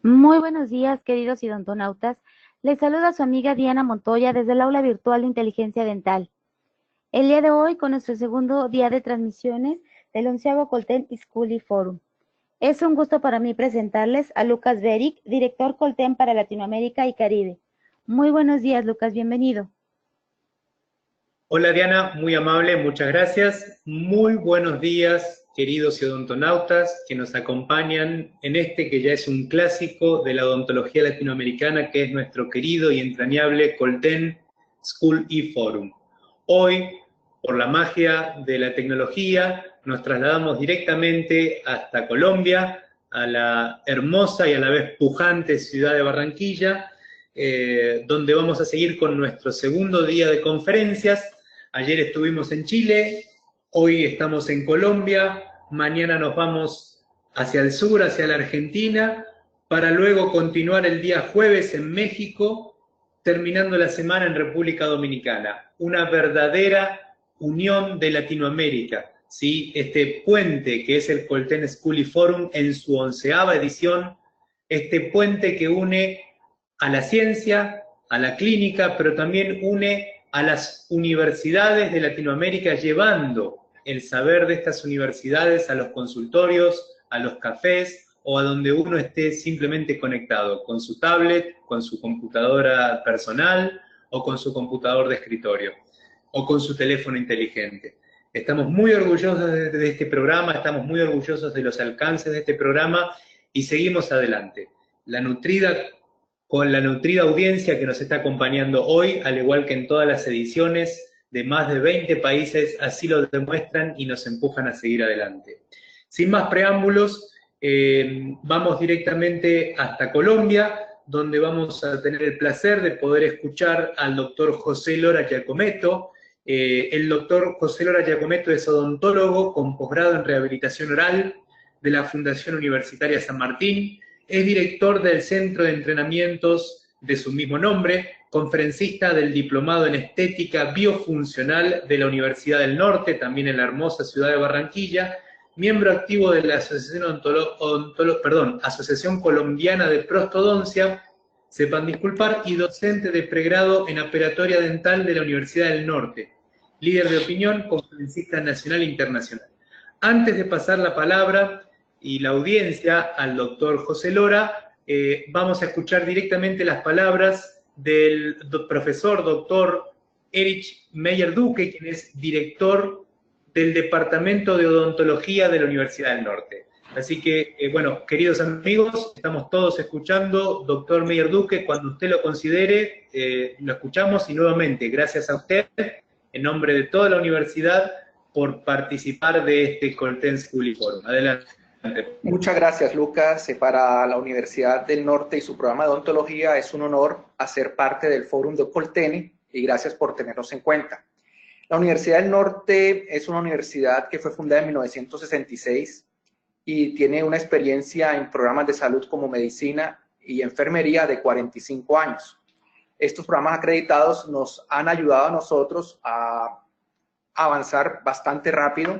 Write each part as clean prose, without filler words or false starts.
Muy buenos días, queridos odontonautas. Les saluda su amiga Diana Montoya desde el aula virtual de inteligencia dental. El día de hoy, con nuestro segundo día de transmisiones del 11º Colten School y Forum. Es un gusto para mí presentarles a Lucas Beric, director Colten para Latinoamérica y Caribe. Muy buenos días, Lucas, bienvenido. Hola Diana, muy amable, muchas gracias. Muy buenos días, queridos odontonautas que nos acompañan en este que ya es un clásico de la odontología latinoamericana, que es nuestro querido y entrañable Colten School y Forum. Hoy, por la magia de la tecnología, nos trasladamos directamente hasta Colombia, a la hermosa y a la vez pujante ciudad de Barranquilla, donde vamos a seguir con nuestro segundo día de conferencias. Ayer estuvimos en Chile, hoy estamos en Colombia, mañana nos vamos hacia el sur, hacia la Argentina, para luego continuar el día jueves en México, terminando la semana en República Dominicana. Una verdadera unión de Latinoamérica, ¿sí? Este puente que es el Colten School y Forum en su 11ª edición, este puente que une a la ciencia, a la clínica, pero también une a las universidades de Latinoamérica, llevando el saber de estas universidades a los consultorios, a los cafés o a donde uno esté simplemente conectado con su tablet, con su computadora personal o con su computador de escritorio o con su teléfono inteligente. Estamos muy orgullosos de este programa, estamos muy orgullosos de los alcances de este programa y seguimos adelante. La nutrida con la nutrida audiencia que nos está acompañando hoy, al igual que en todas las ediciones de más de 20 países, así lo demuestran y nos empujan a seguir adelante. Sin más preámbulos, vamos directamente hasta Colombia, donde vamos a tener el placer de poder escuchar al doctor José Lora Giacometto. El doctor José Lora Giacometto es odontólogo con posgrado en rehabilitación oral de la Fundación Universitaria San Martín. Es director del Centro de Entrenamientos de su mismo nombre, conferencista del Diplomado en Estética Biofuncional de la Universidad del Norte, también en la hermosa ciudad de Barranquilla, miembro activo de la Asociación Colombiana de Prostodoncia, sepan disculpar, y docente de pregrado en operatoria dental de la Universidad del Norte, líder de opinión, conferencista nacional e internacional. Antes de pasar la palabra y la audiencia al doctor José Lora, vamos a escuchar directamente las palabras del profesor doctor Erich Meyer Duque, quien es director del Departamento de Odontología de la Universidad del Norte. Así que, bueno, queridos amigos, estamos todos escuchando, doctor Meyer Duque, cuando usted lo considere, lo escuchamos y nuevamente, gracias a usted, en nombre de toda la universidad, por participar de este Colten School Forum. Adelante. Muchas gracias, Lucas. Para la Universidad del Norte y su programa de odontología es un honor hacer parte del Fórum de Colten y gracias por tenernos en cuenta. La Universidad del Norte es una universidad que fue fundada en 1966 y tiene una experiencia en programas de salud como medicina y enfermería de 45 años. Estos programas acreditados nos han ayudado a nosotros a avanzar bastante rápido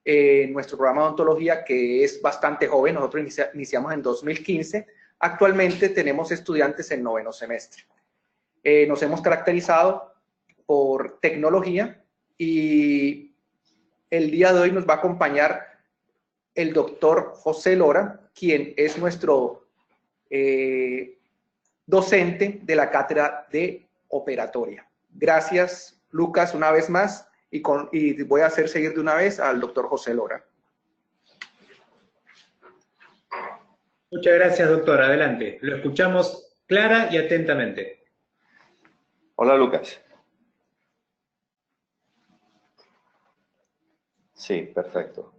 en nuestro programa de odontología, que es bastante joven. Nosotros iniciamos en 2015. Actualmente tenemos estudiantes en 9º semestre. Nos hemos caracterizado por tecnología y el día de hoy nos va a acompañar el doctor José Lora, quien es nuestro docente de la cátedra de operatoria. Gracias, Lucas, una vez más, y voy a hacer seguir de una vez al doctor José Lora. Muchas gracias, doctor. Adelante. Lo escuchamos clara y atentamente. Hola, Lucas. Sí, perfecto.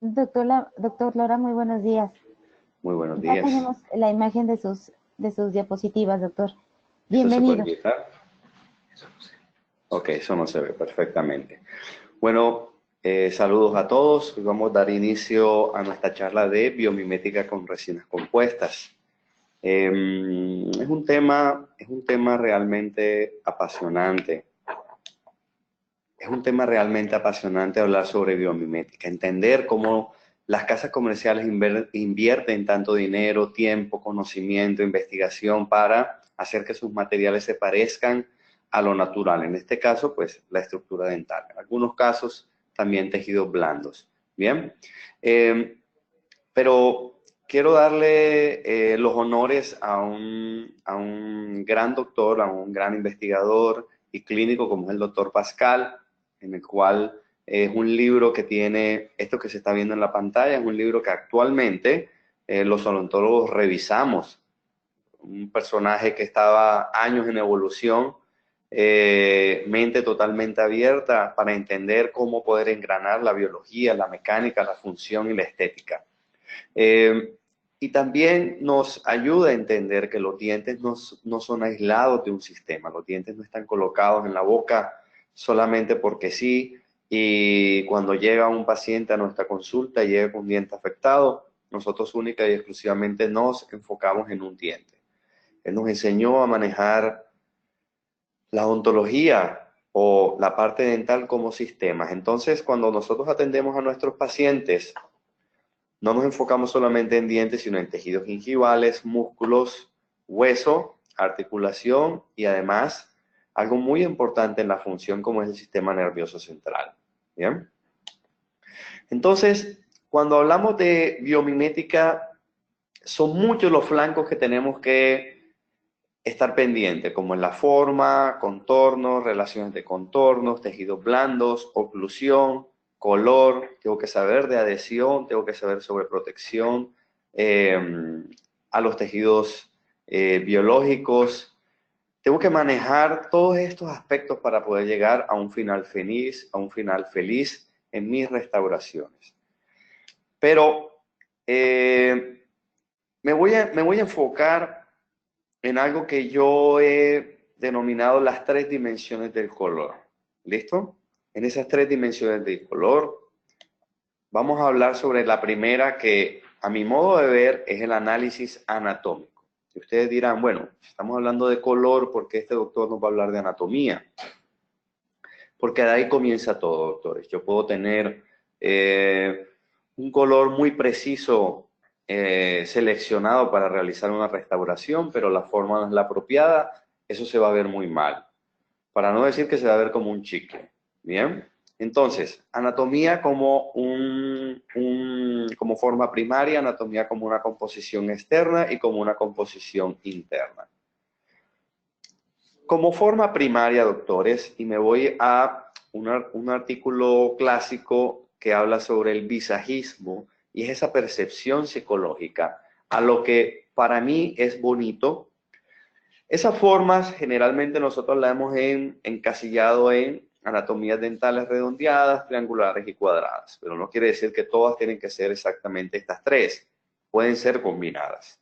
Doctor Lora, muy buenos días. Muy buenos Ya días. tenemos la imagen de sus diapositivas, doctor. ¿Eso Bienvenido. se puede quitar? Ok, eso no se ve perfectamente. Bueno, saludos a todos. Hoy vamos a dar inicio a nuestra charla de biomimética con resinas compuestas. Es un tema realmente apasionante. Es un tema realmente apasionante hablar sobre biomimética, entender cómo las casas comerciales invierten tanto dinero, tiempo, conocimiento, investigación para hacer que sus materiales se parezcan a lo natural. En este caso, pues, la estructura dental. En algunos casos, también tejidos blandos. Bien, pero quiero darle los honores a un gran doctor, a un gran investigador y clínico como es el doctor Pascal, en el cual es un libro que tiene, esto que se está viendo en la pantalla, es un libro que actualmente los odontólogos revisamos. Un personaje que estaba años en evolución, mente totalmente abierta para entender cómo poder engranar la biología, la mecánica, la función y la estética. Y también nos ayuda a entender que los dientes no son aislados de un sistema. Los dientes no están colocados en la boca solamente porque sí. Y cuando llega un paciente a nuestra consulta y llega con un diente afectado, nosotros única y exclusivamente nos enfocamos en un diente. Él nos enseñó a manejar la odontología o la parte dental como sistemas. Entonces, cuando nosotros atendemos a nuestros pacientes, no nos enfocamos solamente en dientes, sino en tejidos gingivales, músculos, hueso, articulación y además algo muy importante en la función como es el sistema nervioso central. ¿Bien? Entonces, cuando hablamos de biomimética, son muchos los flancos que tenemos que estar pendientes, como en la forma, contornos, relaciones de contornos, tejidos blandos, oclusión, color, tengo que saber de adhesión, tengo que saber sobre protección a los tejidos biológicos. Tengo que manejar todos estos aspectos para poder llegar a un final feliz en mis restauraciones. Pero me voy a enfocar en algo que yo he denominado las 3 dimensiones del color. ¿Listo? En esas 3 dimensiones del color, vamos a hablar sobre la primera que, a mi modo de ver, es el análisis anatómico. Y ustedes dirán, bueno, estamos hablando de color, ¿por qué este doctor nos va a hablar de anatomía? Porque de ahí comienza todo, doctores. Yo puedo tener un color muy preciso seleccionado para realizar una restauración, pero la forma no es la apropiada, eso se va a ver muy mal. Para no decir que se va a ver como un chicle. Bien, entonces, anatomía como como forma primaria, anatomía como una composición externa y como una composición interna. Como forma primaria, doctores, y me voy a un artículo clásico que habla sobre el visajismo, y es esa percepción psicológica a lo que para mí es bonito. Esas formas generalmente nosotros las hemos encasillado en anatomías dentales redondeadas, triangulares y cuadradas, pero no quiere decir que todas tienen que ser exactamente estas 3. Pueden ser combinadas.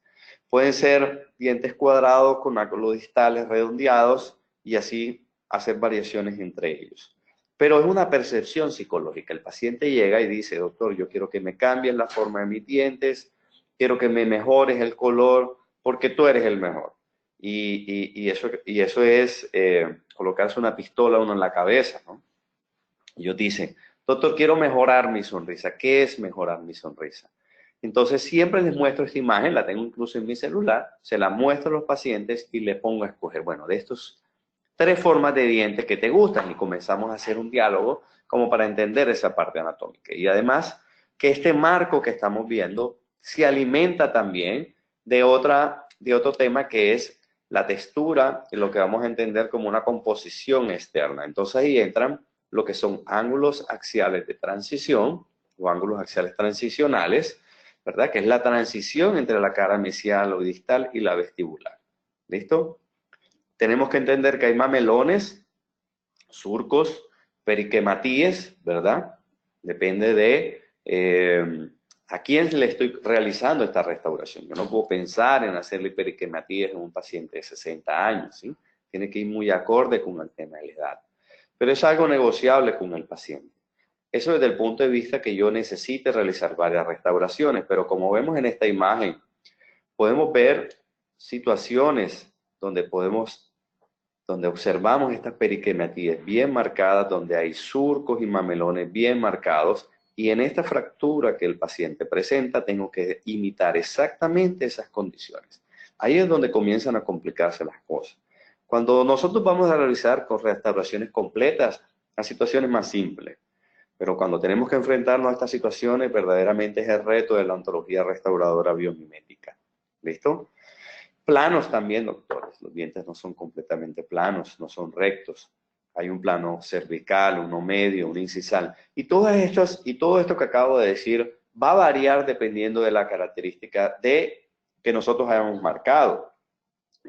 Pueden ser dientes cuadrados con ángulos distales redondeados y así hacer variaciones entre ellos. Pero es una percepción psicológica. El paciente llega y dice, doctor, yo quiero que me cambies la forma de mis dientes, quiero que me mejores el color, porque tú eres el mejor. Y eso es colocarse una pistola a uno en la cabeza, ¿no? Ellos dicen, doctor, quiero mejorar mi sonrisa. ¿Qué es mejorar mi sonrisa? Entonces siempre les muestro esta imagen, la tengo incluso en mi celular, se la muestro a los pacientes y les pongo a escoger, bueno, de estos 3 formas de dientes que te gustan y comenzamos a hacer un diálogo como para entender esa parte anatómica. Y además que este marco que estamos viendo se alimenta también de otro tema que es la textura y lo que vamos a entender como una composición externa. Entonces ahí entran lo que son ángulos axiales de transición o ángulos axiales transicionales, ¿verdad? Que es la transición entre la cara mesial o distal y la vestibular. ¿Listo? Tenemos que entender que hay mamelones, surcos, periquematíes, ¿verdad? Depende de a quién le estoy realizando esta restauración. Yo no puedo pensar en hacerle hiperiquematías en un paciente de 60 años, ¿sí? Tiene que ir muy acorde con el tema de la edad. Pero es algo negociable con el paciente. Eso desde el punto de vista que yo necesite realizar varias restauraciones, pero como vemos en esta imagen, podemos ver situaciones donde observamos estas periquematías bien marcadas, donde hay surcos y mamelones bien marcados, y en esta fractura que el paciente presenta tengo que imitar exactamente esas condiciones. Ahí es donde comienzan a complicarse las cosas. Cuando nosotros vamos a realizar con restauraciones completas, la situación es más simple. Pero cuando tenemos que enfrentarnos a estas situaciones, verdaderamente es el reto de la ontología restauradora biomimética. ¿Listo? Planos también, doctores. Los dientes no son completamente planos, no son rectos. Hay un plano cervical, uno medio, un incisal. Y todo esto que acabo de decir va a variar dependiendo de la característica que nosotros hayamos marcado.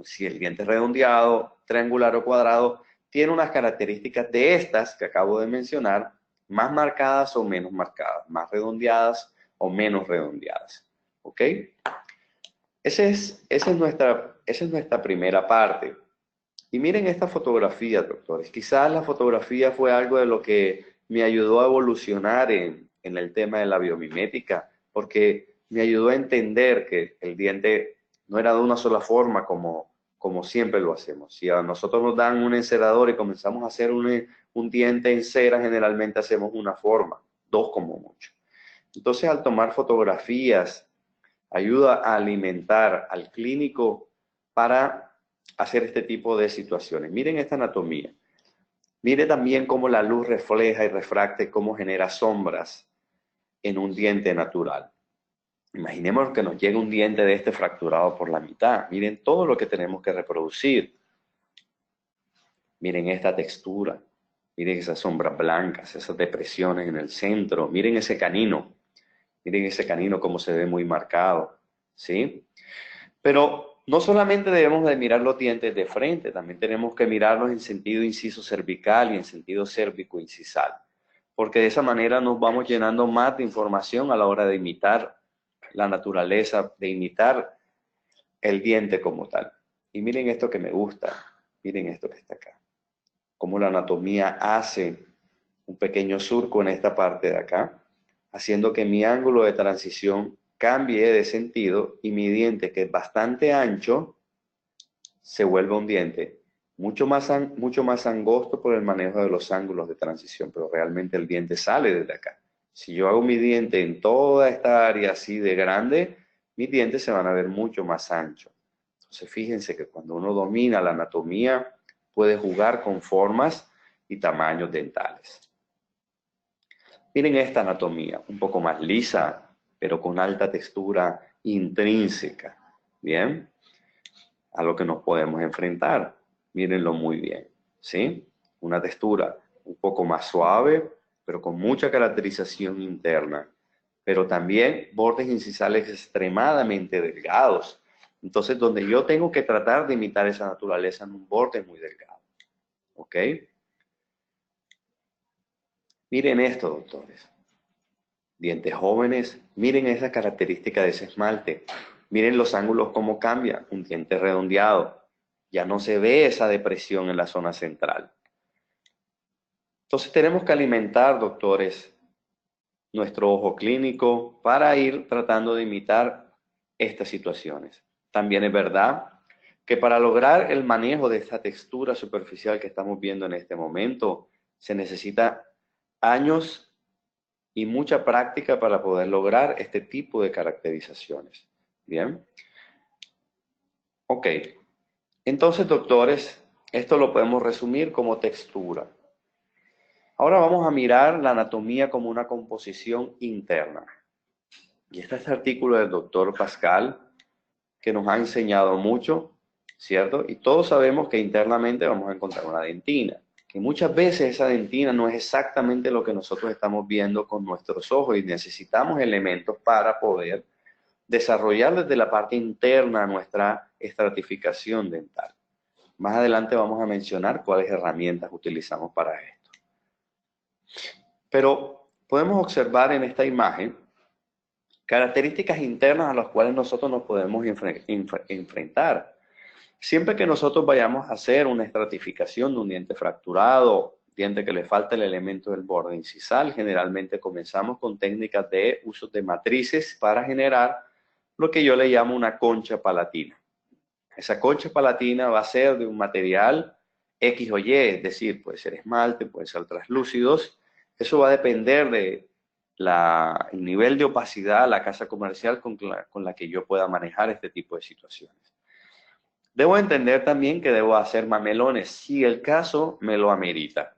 Si el diente es redondeado, triangular o cuadrado, tiene unas características de estas que acabo de mencionar, más marcadas o menos marcadas, más redondeadas o menos redondeadas. ¿Ok? Esa es nuestra primera parte. Y miren esta fotografía, doctores. Quizás la fotografía fue algo de lo que me ayudó a evolucionar en el tema de la biomimética, porque me ayudó a entender que el diente no era de una sola forma como siempre lo hacemos. Si a nosotros nos dan un encerador y comenzamos a hacer un diente en cera, generalmente hacemos una forma, dos como mucho. Entonces, al tomar fotografías, ayuda a alimentar al clínico para hacer este tipo de situaciones. Miren esta anatomía. Mire también cómo la luz refleja y refracta y cómo genera sombras en un diente natural. Imaginemos que nos llegue un diente de este fracturado por la mitad. Miren todo lo que tenemos que reproducir. Miren esta textura. Miren esas sombras blancas, esas depresiones en el centro. Miren ese canino. Miren ese canino cómo se ve muy marcado. ¿Sí? Pero no solamente debemos de mirar los dientes de frente, también tenemos que mirarlos en sentido inciso cervical y en sentido cérvico-incisal, porque de esa manera nos vamos llenando más de información a la hora de imitar la naturaleza, de imitar el diente como tal. Y miren esto que me gusta, miren esto que está acá, cómo la anatomía hace un pequeño surco en esta parte de acá, haciendo que mi ángulo de transición cambie de sentido y mi diente, que es bastante ancho, se vuelve un diente mucho más angosto por el manejo de los ángulos de transición, pero realmente el diente sale desde acá. Si yo hago mi diente en toda esta área así de grande, mis dientes se van a ver mucho más anchos. Entonces fíjense que cuando uno domina la anatomía, puede jugar con formas y tamaños dentales. Miren esta anatomía, un poco más lisa, pero con alta textura intrínseca. ¿Bien? A lo que nos podemos enfrentar. Mírenlo muy bien. ¿Sí? Una textura un poco más suave, pero con mucha caracterización interna. Pero también bordes incisales extremadamente delgados. Entonces, donde yo tengo que tratar de imitar esa naturaleza en un borde muy delgado. ¿Ok? Miren esto, doctores. Dientes jóvenes, miren esa característica de ese esmalte. Miren los ángulos cómo cambia. Un diente redondeado. Ya no se ve esa depresión en la zona central. Entonces tenemos que alimentar, doctores, nuestro ojo clínico para ir tratando de imitar estas situaciones. También es verdad que para lograr el manejo de esta textura superficial que estamos viendo en este momento, se necesita años y mucha práctica para poder lograr este tipo de caracterizaciones. Bien. Ok. Entonces, doctores, esto lo podemos resumir como textura. Ahora vamos a mirar la anatomía como una composición interna. Y este es el artículo del doctor Pascal, que nos ha enseñado mucho, ¿cierto? Y todos sabemos que internamente vamos a encontrar una dentina, que muchas veces esa dentina no es exactamente lo que nosotros estamos viendo con nuestros ojos y necesitamos elementos para poder desarrollar desde la parte interna nuestra estratificación dental. Más adelante vamos a mencionar cuáles herramientas utilizamos para esto. Pero podemos observar en esta imagen características internas a las cuales nosotros nos podemos enfrentar. Siempre que nosotros vayamos a hacer una estratificación de un diente fracturado, diente que le falta el elemento del borde incisal, generalmente comenzamos con técnicas de uso de matrices para generar lo que yo le llamo una concha palatina. Esa concha palatina va a ser de un material X o Y, es decir, puede ser esmalte, puede ser translúcidos. Eso va a depender de el nivel de opacidad, la casa comercial con la que yo pueda manejar este tipo de situaciones. Debo entender también que debo hacer mamelones si el caso me lo amerita.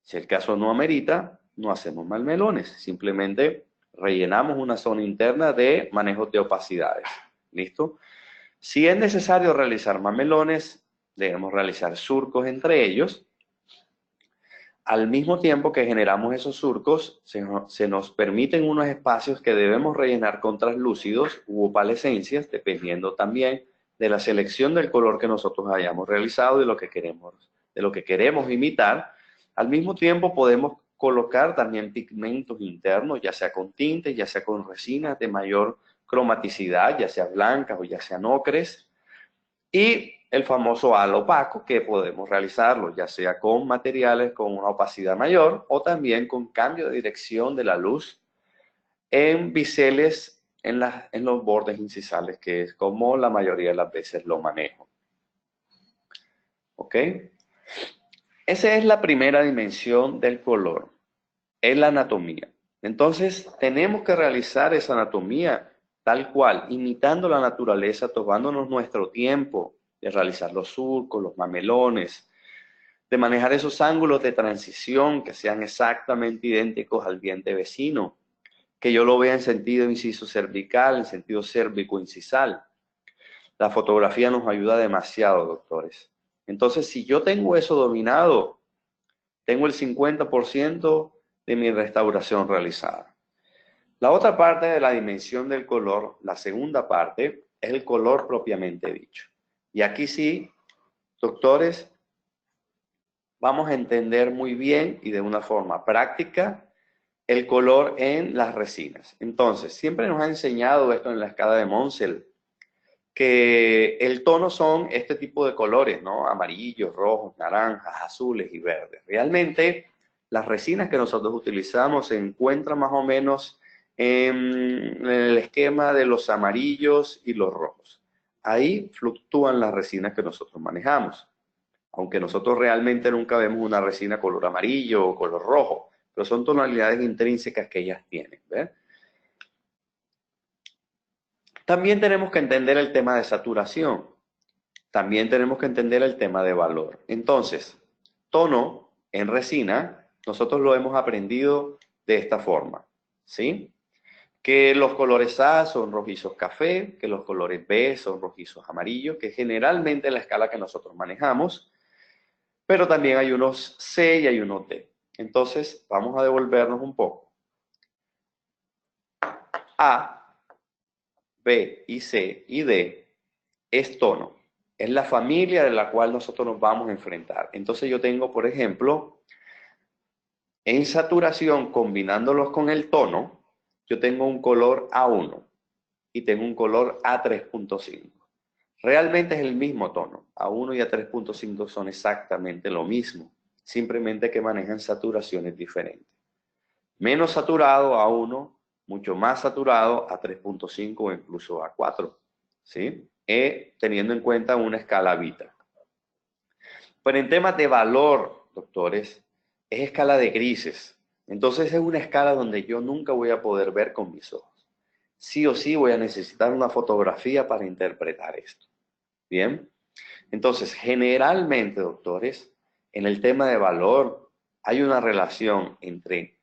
Si el caso no amerita, no hacemos mamelones. Simplemente rellenamos una zona interna de manejos de opacidades. ¿Listo? Si es necesario realizar mamelones, debemos realizar surcos entre ellos. Al mismo tiempo que generamos esos surcos, se nos permiten unos espacios que debemos rellenar con translúcidos u opalescencias, dependiendo también de la selección del color que nosotros hayamos realizado, de lo que queremos imitar. Al mismo tiempo podemos colocar también pigmentos internos, ya sea con tintes, ya sea con resinas de mayor cromaticidad, ya sea blancas o ya sean ocres. Y el famoso halo opaco, que podemos realizarlo ya sea con materiales con una opacidad mayor o también con cambio de dirección de la luz en biseles en los bordes incisales, que es como la mayoría de las veces lo manejo. ¿Ok? Esa es la primera dimensión del color, es la anatomía. Entonces, tenemos que realizar esa anatomía tal cual, imitando la naturaleza, tomándonos nuestro tiempo de realizar los surcos, los mamelones, de manejar esos ángulos de transición que sean exactamente idénticos al diente vecino, que yo lo vea en sentido inciso cervical, en sentido cérvico-incisal. La fotografía nos ayuda demasiado, doctores. Entonces, si yo tengo eso dominado, tengo el 50% de mi restauración realizada. La otra parte de la dimensión del color, la segunda parte, es el color propiamente dicho. Y aquí sí, doctores, vamos a entender muy bien y de una forma práctica el color en las resinas. Entonces, siempre nos ha enseñado esto en la escala de Monsell, que el tono son este tipo de colores, ¿no? Amarillos, rojos, naranjas, azules y verdes. Realmente, las resinas que nosotros utilizamos se encuentran más o menos en el esquema de los amarillos y los rojos. Ahí fluctúan las resinas que nosotros manejamos. Aunque nosotros realmente nunca vemos una resina color amarillo o color rojo, pero son tonalidades intrínsecas que ellas tienen, ¿ves? También tenemos que entender el tema de saturación. También tenemos que entender el tema de valor. Entonces, tono en resina, nosotros lo hemos aprendido de esta forma, ¿sí? Que los colores A son rojizos café, que los colores B son rojizos amarillos, que generalmente es la escala que nosotros manejamos, pero también hay unos C y hay unos D. Entonces, vamos a devolvernos un poco. A, B y C y D es tono. Es la familia de la cual nosotros nos vamos a enfrentar. Entonces yo tengo, por ejemplo, en saturación, combinándolos con el tono, yo tengo un color A1 y tengo un color A3.5. Realmente es el mismo tono. A1 y A3.5 son exactamente lo mismo, simplemente que manejan saturaciones diferentes. Menos saturado A1, mucho más saturado A3.5 o incluso A4, ¿sí? Teniendo en cuenta una escala Vita. Pero en temas de valor, doctores, es escala de grises. Entonces es una escala donde yo nunca voy a poder ver con mis ojos. Sí o sí voy a necesitar una fotografía para interpretar esto. ¿Bien? Entonces, generalmente, doctores, en el tema de valor hay una relación entre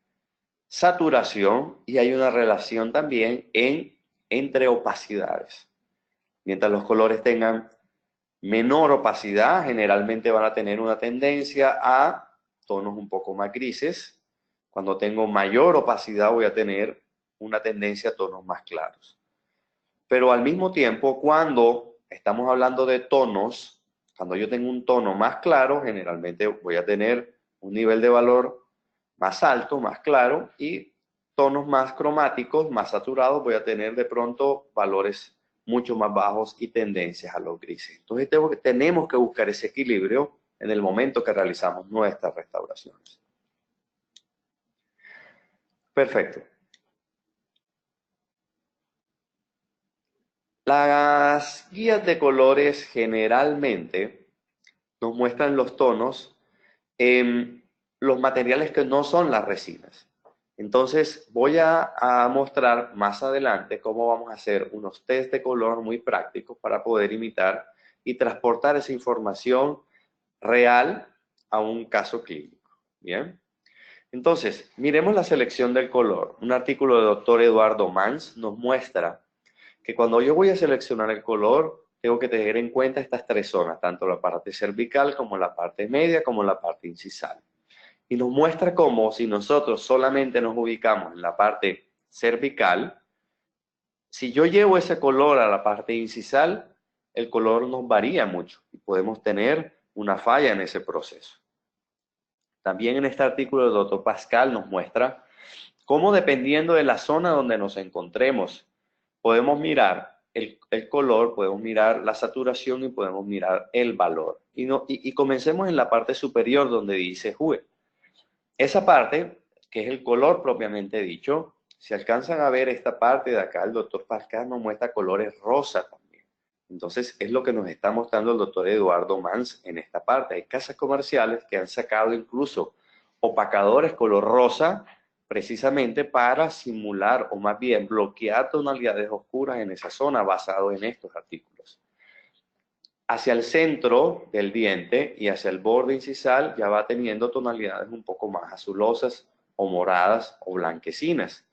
saturación y hay una relación también entre opacidades. Mientras los colores tengan menor opacidad, generalmente van a tener una tendencia a tonos un poco más grises. Cuando tengo mayor opacidad voy a tener una tendencia a tonos más claros. Pero al mismo tiempo, cuando estamos hablando de tonos, cuando yo tengo un tono más claro, generalmente voy a tener un nivel de valor más alto, más claro, y tonos más cromáticos, más saturados, voy a tener de pronto valores mucho más bajos y tendencias a los grises. Entonces tenemos que buscar ese equilibrio en el momento que realizamos nuestras restauraciones. Perfecto. Las guías de colores generalmente nos muestran los tonos en los materiales que no son las resinas. Entonces voy a mostrar más adelante cómo vamos a hacer unos test de color muy prácticos para poder imitar y transportar esa información real a un caso clínico. Bien. Entonces, miremos la selección del color. Un artículo del doctor Eduardo Mans nos muestra que cuando yo voy a seleccionar el color, tengo que tener en cuenta estas tres zonas, tanto la parte cervical como la parte media, como la parte incisal. Y nos muestra cómo si nosotros solamente nos ubicamos en la parte cervical, si yo llevo ese color a la parte incisal, el color nos varía mucho y podemos tener una falla en ese proceso. También en este artículo el doctor Pascal nos muestra cómo dependiendo de la zona donde nos encontremos, podemos mirar el color, podemos mirar la saturación y podemos mirar el valor. Y comencemos en la parte superior donde dice hue. Esa parte, que es el color propiamente dicho, si alcanzan a ver esta parte de acá, el doctor Pascal nos muestra colores rosa también. Entonces, es lo que nos está mostrando el doctor Eduardo Mans en esta parte. Hay casas comerciales que han sacado incluso opacadores color rosa, precisamente para simular o más bien bloquear tonalidades oscuras en esa zona basado en estos artículos. Hacia el centro del diente y hacia el borde incisal ya va teniendo tonalidades un poco más azulosas o moradas o blanquecinas.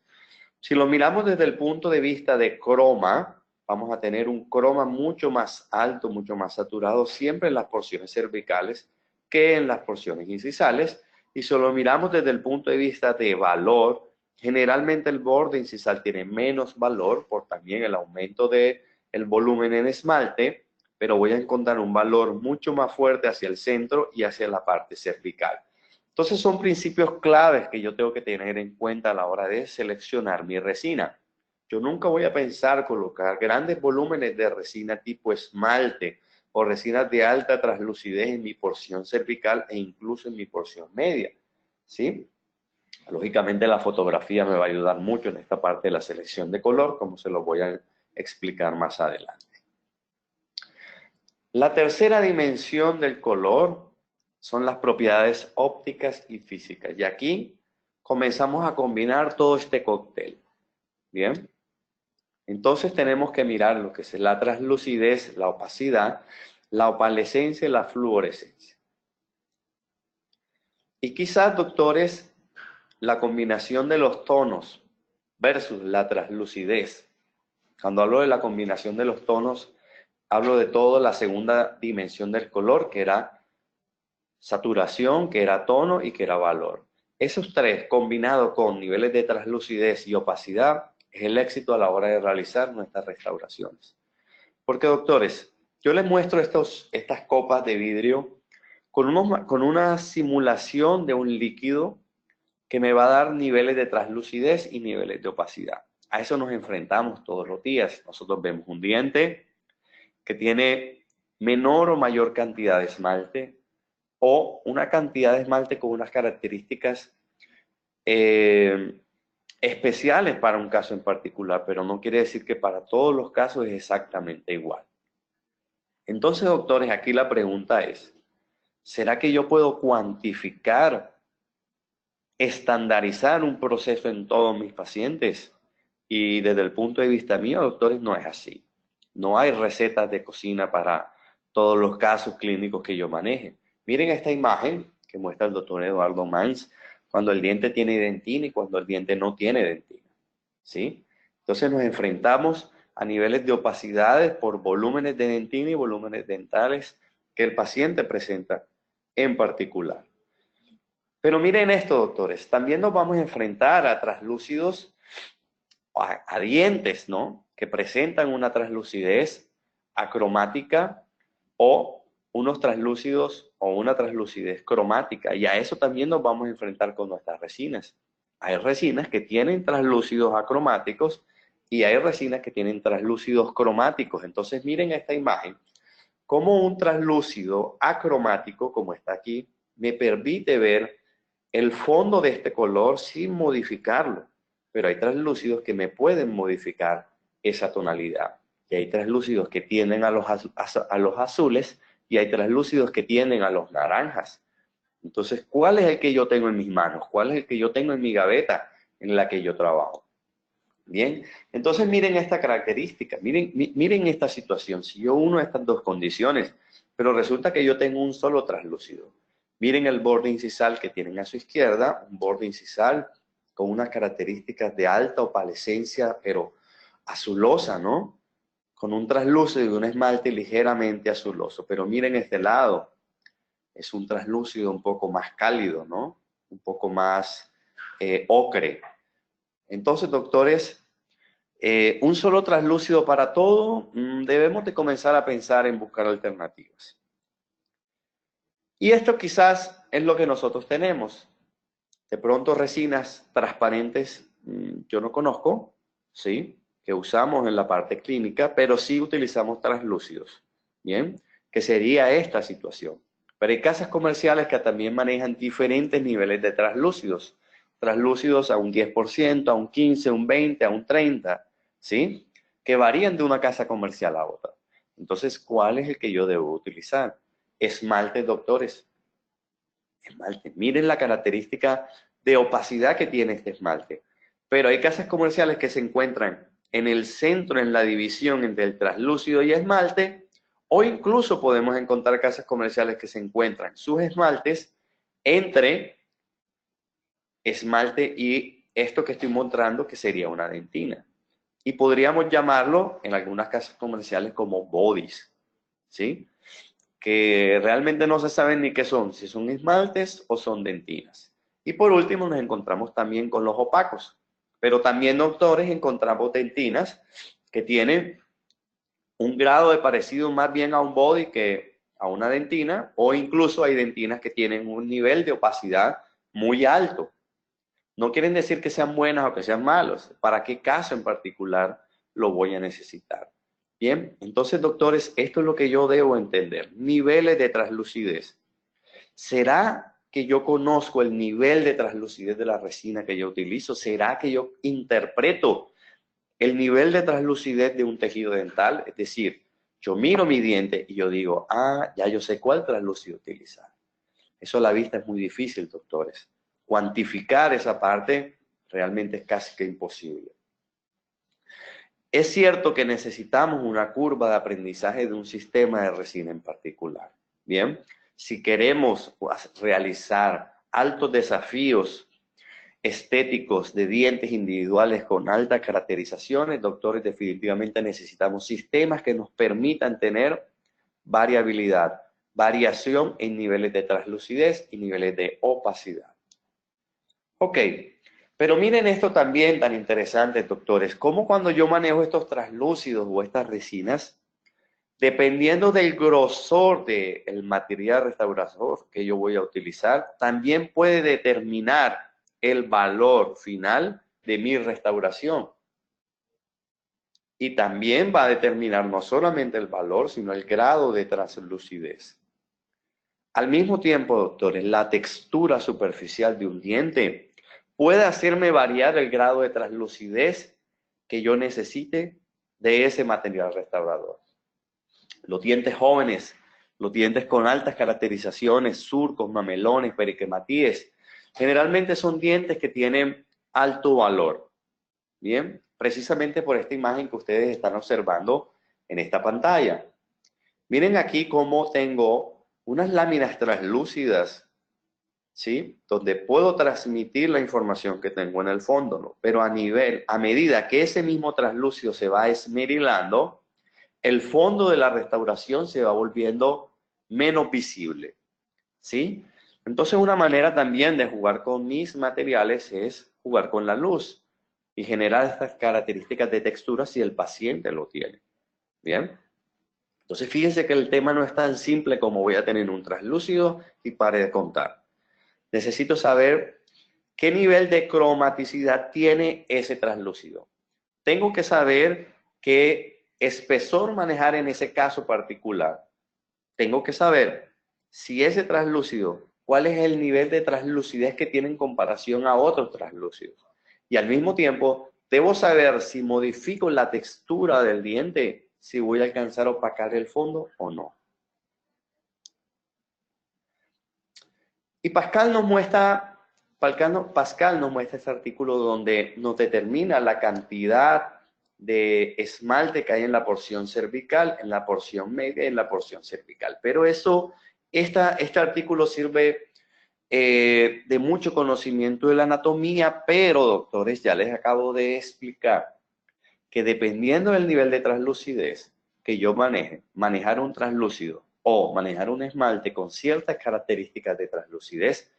Si lo miramos desde el punto de vista de croma, vamos a tener un croma mucho más alto, mucho más saturado siempre en las porciones cervicales que en las porciones incisales. Y si lo miramos desde el punto de vista de valor, generalmente el borde incisal tiene menos valor por también el aumento del volumen en esmalte, pero voy a encontrar un valor mucho más fuerte hacia el centro y hacia la parte cervical. Entonces son principios claves que yo tengo que tener en cuenta a la hora de seleccionar mi resina. Yo nunca voy a pensar colocar grandes volúmenes de resina tipo esmalte o resinas de alta translucidez en mi porción cervical e incluso en mi porción media, ¿sí? Lógicamente la fotografía me va a ayudar mucho en esta parte de la selección de color, como se lo voy a explicar más adelante. La tercera dimensión del color son las propiedades ópticas y físicas. Y aquí comenzamos a combinar todo este cóctel. Bien. Entonces tenemos que mirar lo que es la translucidez, la opacidad, la opalescencia y la fluorescencia. Y quizás, doctores, la combinación de los tonos versus la translucidez. Cuando hablo de la combinación de los tonos, hablo de toda la segunda dimensión del color, que era saturación, que era tono y que era valor. Esos tres, combinados con niveles de translucidez y opacidad, es el éxito a la hora de realizar nuestras restauraciones. Porque, doctores, yo les muestro estas copas de vidrio con una simulación de un líquido que me va a dar niveles de translucidez y niveles de opacidad. A eso nos enfrentamos todos los días. Nosotros vemos un diente que tiene menor o mayor cantidad de esmalte, o una cantidad de esmalte con unas características especiales para un caso en particular, pero no quiere decir que para todos los casos es exactamente igual. Entonces, doctores, aquí la pregunta es, ¿será que yo puedo cuantificar, estandarizar un proceso en todos mis pacientes? Y desde el punto de vista mío, doctores, no es así. No hay recetas de cocina para todos los casos clínicos que yo maneje. Miren esta imagen que muestra el doctor Eduardo Mans, cuando el diente tiene dentina y cuando el diente no tiene dentina, ¿sí? Entonces nos enfrentamos a niveles de opacidades por volúmenes de dentina y volúmenes dentales que el paciente presenta en particular. Pero miren esto, doctores, también nos vamos a enfrentar a translúcidos, a dientes, ¿no? Que presentan una translucidez acromática o unos translúcidos o una translucidez cromática. Y a eso también nos vamos a enfrentar con nuestras resinas. Hay resinas que tienen translúcidos acromáticos y hay resinas que tienen translúcidos cromáticos. Entonces miren esta imagen, como un translúcido acromático, como está aquí, me permite ver el fondo de este color sin modificarlo. Pero hay translúcidos que me pueden modificar esa tonalidad. Y hay translúcidos que tienden a los azules y hay translúcidos que tienden a los naranjas. Entonces, ¿cuál es el que yo tengo en mis manos? ¿Cuál es el que yo tengo en mi gaveta en la que yo trabajo? Bien, entonces miren esta característica, miren esta situación. Si yo uno estas dos condiciones, pero resulta que yo tengo un solo translúcido. Miren el borde incisal que tienen a su izquierda, un borde incisal con unas características de alta opalescencia, pero azulosa, ¿no? Con un translúcido y un esmalte ligeramente azuloso. Pero miren este lado, es un translúcido un poco más cálido, ¿no? Un poco más ocre. Entonces, doctores, un solo translúcido para todo, debemos de comenzar a pensar en buscar alternativas. Y esto quizás es lo que nosotros tenemos. De pronto resinas transparentes, yo no conozco, ¿sí? Que usamos en la parte clínica, pero sí utilizamos translúcidos, ¿bien? Que sería esta situación. Pero hay casas comerciales que también manejan diferentes niveles de translúcidos. Translúcidos a un 10%, a un 15%, a un 20%, a un 30%, ¿sí? Que varían de una casa comercial a otra. Entonces, ¿cuál es el que yo debo utilizar? Esmaltes, doctores. Esmalte. Miren la característica de opacidad que tiene este esmalte. Pero hay casas comerciales que se encuentran en el centro, en la división entre el translúcido y esmalte, o incluso podemos encontrar casas comerciales que se encuentran sus esmaltes entre esmalte y esto que estoy mostrando, que sería una dentina. Y podríamos llamarlo en algunas casas comerciales como bodies, ¿sí? Que realmente no se saben ni qué son, si son esmaltes o son dentinas. Y por último nos encontramos también con los opacos, pero también, doctores, encontramos dentinas que tienen un grado de parecido más bien a un body que a una dentina, o incluso hay dentinas que tienen un nivel de opacidad muy alto. No quieren decir que sean buenas o que sean malos. ¿Para qué caso en particular lo voy a necesitar? Bien, entonces, doctores, esto es lo que yo debo entender. Niveles de translucidez. ¿Será que yo conozco el nivel de translucidez de la resina que yo utilizo? ¿Será que yo interpreto el nivel de translucidez de un tejido dental? Es decir, yo miro mi diente y yo digo, ya yo sé cuál translúcido utilizar. Eso a la vista es muy difícil, doctores. Cuantificar esa parte realmente es casi que imposible. Es cierto que necesitamos una curva de aprendizaje de un sistema de resina en particular. Bien, si queremos realizar altos desafíos estéticos de dientes individuales con altas caracterizaciones, doctores, definitivamente necesitamos sistemas que nos permitan tener variabilidad, variación en niveles de translucidez y niveles de opacidad. Ok. Pero miren esto también tan interesante, doctores, como cuando yo manejo estos translúcidos o estas resinas, dependiendo del grosor del material restaurador que yo voy a utilizar, también puede determinar el valor final de mi restauración. Y también va a determinar no solamente el valor, sino el grado de translucidez. Al mismo tiempo, doctores, la textura superficial de un diente puede hacerme variar el grado de translucidez que yo necesite de ese material restaurador. Los dientes jóvenes, los dientes con altas caracterizaciones, surcos, mamelones, periquematíes, generalmente son dientes que tienen alto valor. Bien, precisamente por esta imagen que ustedes están observando en esta pantalla. Miren aquí cómo tengo unas láminas translúcidas, ¿sí? Donde puedo transmitir la información que tengo en el fondo, ¿no? Pero a medida que ese mismo translúcido se va esmerilando, el fondo de la restauración se va volviendo menos visible, ¿sí? Entonces una manera también de jugar con mis materiales es jugar con la luz y generar estas características de textura si el paciente lo tiene, ¿bien? Entonces fíjense que el tema no es tan simple como voy a tener un translúcido y pare de contar. Necesito saber ¿Qué nivel de cromaticidad tiene ese translúcido? Tengo que saber qué espesor manejar en ese caso particular. Tengo que saber si ese translúcido, cuál es el nivel de translucidez que tiene en comparación a otros translúcidos. Y al mismo tiempo, debo saber si modifico la textura del diente, si voy a alcanzar a opacar el fondo o no. Y Pascal nos muestra este artículo donde nos determina la cantidad de esmalte que hay en la porción cervical, en la porción media y en la porción cervical. Pero este artículo sirve de mucho conocimiento de la anatomía, pero doctores, ya les acabo de explicar que dependiendo del nivel de translucidez que yo manejar un translúcido o manejar un esmalte con ciertas características de translucidez,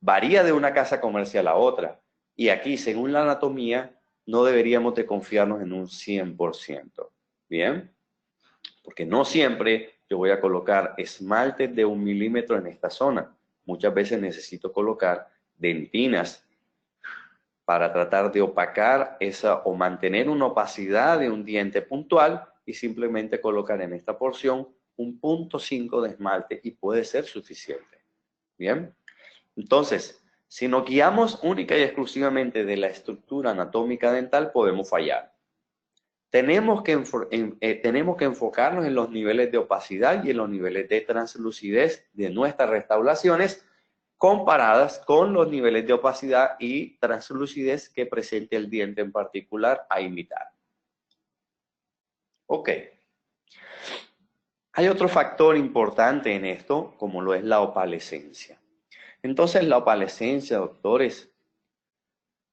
varía de una casa comercial a otra. Y aquí, según la anatomía, no deberíamos de confiarnos en un 100%. ¿Bien? Porque no siempre yo voy a colocar esmaltes de 1 milímetro en esta zona. Muchas veces necesito colocar dentinas para tratar de opacar o mantener una opacidad de un diente puntual y simplemente colocar en esta porción un 0.5 de esmalte y puede ser suficiente. ¿Bien? Entonces, si nos guiamos única y exclusivamente de la estructura anatómica dental, podemos fallar. Tenemos que enfocarnos en los niveles de opacidad y en los niveles de translucidez de nuestras restauraciones comparadas con los niveles de opacidad y translucidez que presente el diente en particular a imitar. Ok. Hay otro factor importante en esto, como lo es la opalescencia. Entonces, la opalescencia, doctores,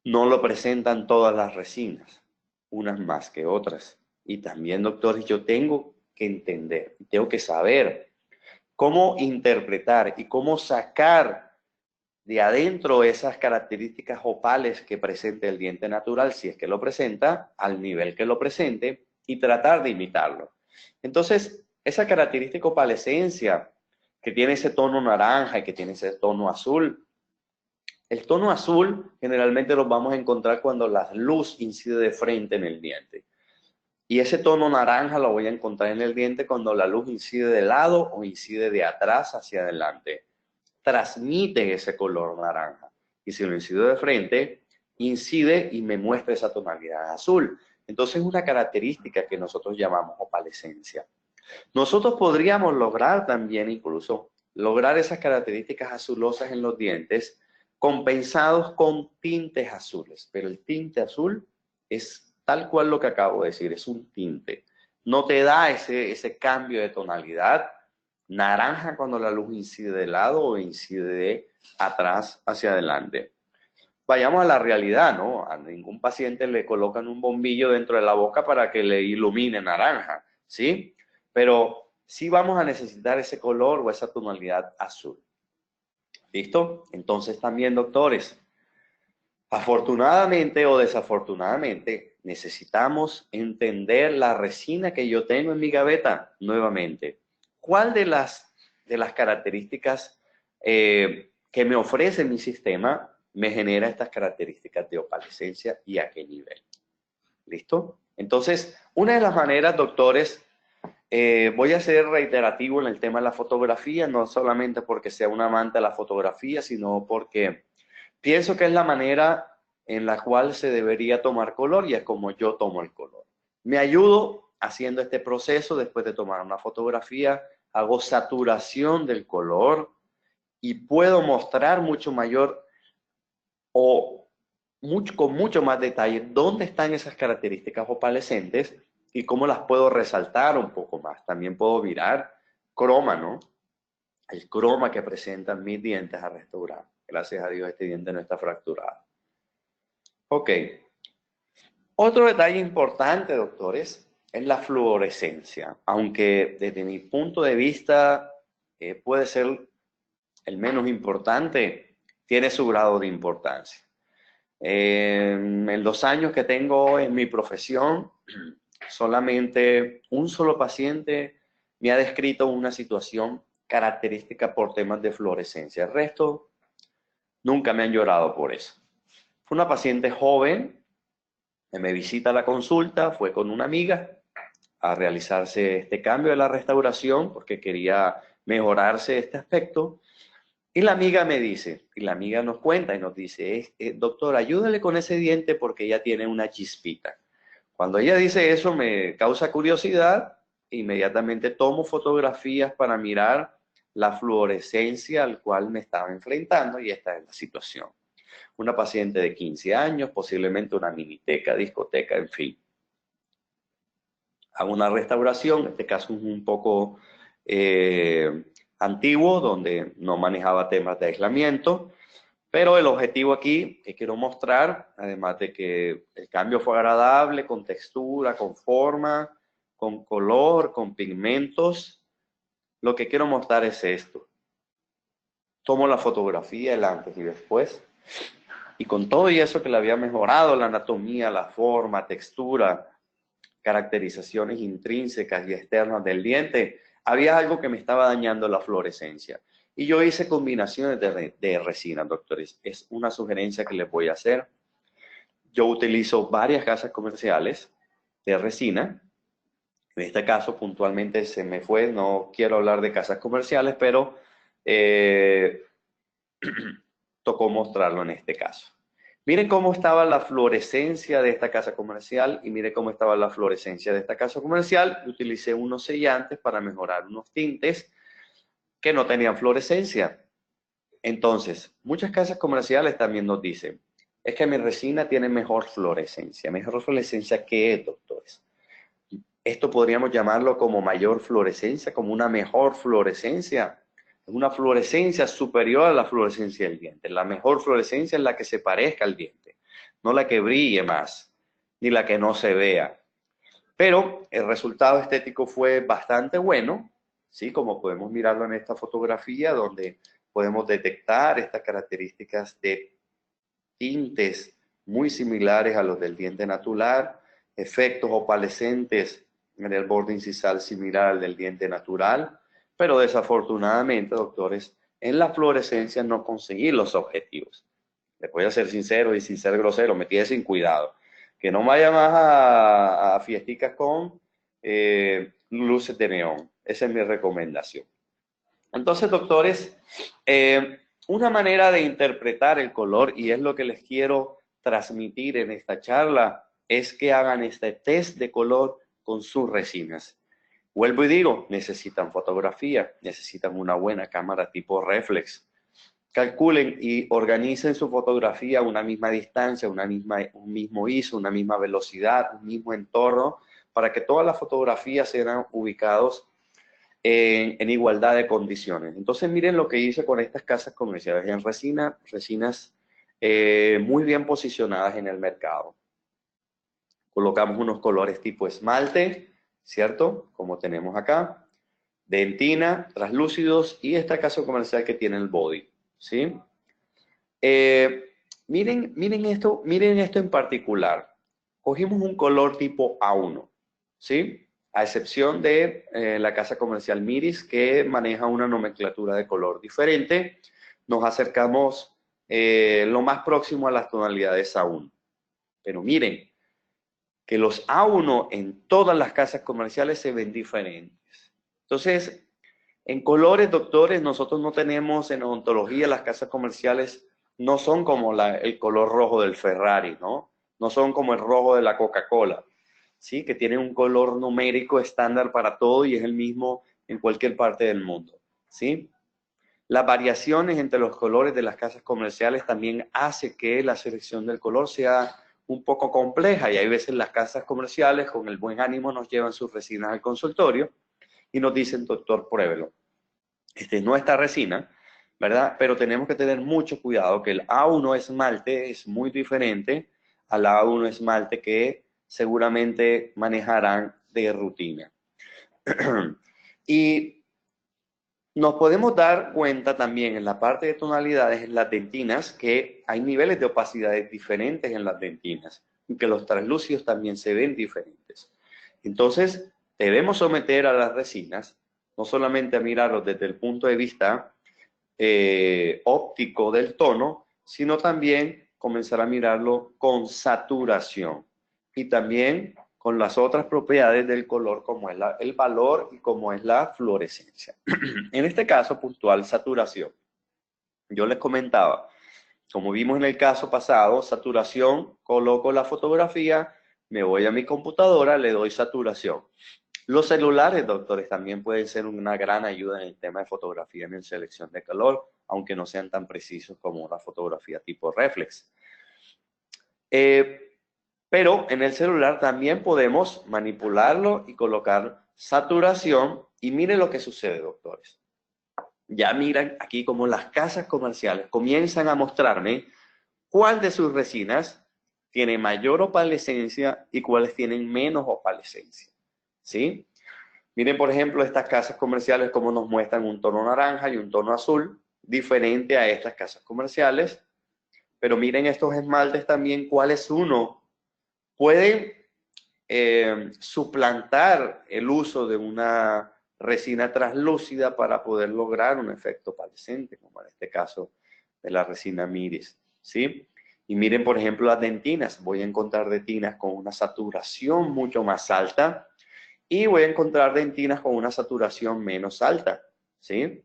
no lo presentan todas las resinas, unas más que otras. Y también, doctores, yo tengo que entender, tengo que saber cómo interpretar y cómo sacar de adentro esas características opales que presenta el diente natural, si es que lo presenta, al nivel que lo presente, y tratar de imitarlo. Entonces, esa característica opalescencia que tiene ese tono naranja y que tiene ese tono azul, el tono azul generalmente lo vamos a encontrar cuando la luz incide de frente en el diente. Y ese tono naranja lo voy a encontrar en el diente cuando la luz incide de lado o incide de atrás hacia adelante. Transmite ese color naranja. Y si lo incido de frente, incide y me muestra esa tonalidad azul. Entonces es una característica que nosotros llamamos opalescencia. Nosotros podríamos lograr también incluso lograr esas características azulosas en los dientes compensados con tintes azules, pero el tinte azul es tal cual lo que acabo de decir, es un tinte. No te da ese cambio de tonalidad naranja cuando la luz incide de lado o incide de atrás hacia adelante. Vayamos a la realidad, ¿no? A ningún paciente le colocan un bombillo dentro de la boca para que le ilumine naranja, ¿sí? Pero sí vamos a necesitar ese color o esa tonalidad azul. ¿Listo? Entonces también, doctores, afortunadamente o desafortunadamente, necesitamos entender la resina que yo tengo en mi gaveta nuevamente. ¿Cuál de las características que me ofrece mi sistema me genera estas características de opalescencia y a qué nivel? ¿Listo? Entonces, una de las maneras, doctores, voy a ser reiterativo en el tema de la fotografía, no solamente porque sea un amante de la fotografía, sino porque pienso que es la manera en la cual se debería tomar color y es como yo tomo el color. Me ayudo haciendo este proceso después de tomar una fotografía, hago saturación del color y puedo mostrar mucho mayor o con mucho más detalle dónde están esas características opalescentes y cómo las puedo resaltar un poco más. También puedo mirar croma, ¿no? El croma que presentan mis dientes a restaurar. Gracias a Dios este diente no está fracturado. Ok. Otro detalle importante, doctores, es la fluorescencia. Aunque desde mi punto de vista puede ser el menos importante, tiene su grado de importancia. En los años que tengo en mi profesión, solamente un solo paciente me ha descrito una situación característica por temas de fluorescencia. El resto Nunca me han llorado por eso. Fue una paciente joven que me visita a la consulta, fue con una amiga a realizarse este cambio de la restauración porque quería mejorarse este aspecto. Y la amiga me dice, y la amiga nos cuenta y nos dice, doctor, ayúdale con ese diente porque ella tiene una chispita. Cuando ella dice eso me causa curiosidad, inmediatamente tomo fotografías para mirar la fluorescencia al cual me estaba enfrentando y esta es la situación. Una paciente de 15 años, posiblemente una miniteca, discoteca, en fin. Hago una restauración, en este caso es un poco antiguo, donde no manejaba temas de aislamiento, pero el objetivo aquí que quiero mostrar, además de que el cambio fue agradable, con textura, con forma, con color, con pigmentos, lo que quiero mostrar es esto. Tomo la fotografía, el antes y después, y con todo y eso que le había mejorado, la anatomía, la forma, textura, caracterizaciones intrínsecas y externas del diente, había algo que me estaba dañando la fluorescencia. Y yo hice combinaciones de resina, doctores. Es una sugerencia que les voy a hacer. Yo utilizo varias casas comerciales de resina. En este caso, puntualmente se me fue, no quiero hablar de casas comerciales, pero tocó mostrarlo en este caso. Miren cómo estaba la fluorescencia de esta casa comercial y miren cómo estaba la fluorescencia de esta casa comercial. Utilicé unos sellantes para mejorar unos tintes que no tenían fluorescencia. Entonces, muchas casas comerciales también nos dicen, es que mi resina tiene mejor fluorescencia. ¿Mejor fluorescencia qué es, doctores? Esto podríamos llamarlo como mayor fluorescencia, como una mejor fluorescencia. Una fluorescencia superior a la fluorescencia del diente. La mejor fluorescencia es la que se parezca al diente, no la que brille más, ni la que no se vea. Pero el resultado estético fue bastante bueno, ¿sí? Como podemos mirarlo en esta fotografía, donde podemos detectar estas características de tintes muy similares a los del diente natural, efectos opalescentes en el borde incisal similar al del diente natural, pero desafortunadamente, doctores, en la fluorescencia no conseguí los objetivos. Les voy a ser sincero y sin ser grosero, me tiene sin cuidado. Que no vaya más a fiesticas con luces de neón. Esa es mi recomendación. Entonces, doctores, una manera de interpretar el color, y es lo que les quiero transmitir en esta charla, es que hagan este test de color con sus resinas. Vuelvo y digo, necesitan fotografía, necesitan una buena cámara tipo reflex. Calculen y organicen su fotografía a una misma distancia, un mismo ISO, una misma velocidad, un mismo entorno, para que todas las fotografías sean ubicados en igualdad de condiciones. Entonces miren lo que hice con estas casas comerciales en resinas muy bien posicionadas en el mercado. Colocamos unos colores tipo esmalte, ¿cierto? Como tenemos acá, dentina, translúcidos y esta casa comercial que tiene el body, ¿sí? Miren esto en particular. Cogimos un color tipo A1, ¿sí? A excepción de la casa comercial Miris, que maneja una nomenclatura de color diferente, nos acercamos lo más próximo a las tonalidades A1. Pero miren, que los A1 en todas las casas comerciales se ven diferentes. Entonces, en colores, doctores, nosotros no tenemos en odontología, las casas comerciales no son como el color rojo del Ferrari, ¿no? No son como el rojo de la Coca-Cola, ¿sí? Que tiene un color numérico estándar para todo y es el mismo en cualquier parte del mundo, ¿sí? Las variaciones entre los colores de las casas comerciales también hace que la selección del color sea un poco compleja y hay veces las casas comerciales con el buen ánimo nos llevan sus resinas al consultorio y nos dicen, doctor, pruébelo. Este no está resina, ¿verdad? Pero tenemos que tener mucho cuidado que el A1 esmalte es muy diferente al A1 esmalte que seguramente manejarán de rutina. Y nos podemos dar cuenta también en la parte de tonalidades, en las dentinas, que hay niveles de opacidades diferentes en las dentinas y que los translúcidos también se ven diferentes. Entonces, debemos someter a las resinas, no solamente a mirarlos desde el punto de vista óptico del tono, sino también comenzar a mirarlo con saturación y también con las otras propiedades del color, como es el valor y como es la fluorescencia. En este caso puntual, saturación. Yo les comentaba, como vimos en el caso pasado, saturación, coloco la fotografía, me voy a mi computadora, le doy saturación. Los celulares, doctores, también pueden ser una gran ayuda en el tema de fotografía en selección de color, aunque no sean tan precisos como una fotografía tipo reflex. Pero en el celular también podemos manipularlo y colocar saturación. Y miren lo que sucede, doctores. Ya miran aquí como las casas comerciales comienzan a mostrarme cuál de sus resinas tiene mayor opalescencia y cuáles tienen menos opalescencia. ¿Sí? Miren, por ejemplo, estas casas comerciales como nos muestran un tono naranja y un tono azul, diferente a estas casas comerciales. Pero miren estos esmaltes también, cuál es uno. Pueden suplantar el uso de una resina translúcida para poder lograr un efecto opalescente, como en este caso de la resina Miris, ¿sí? Y miren, por ejemplo, las dentinas. Voy a encontrar dentinas con una saturación mucho más alta y voy a encontrar dentinas con una saturación menos alta, ¿sí?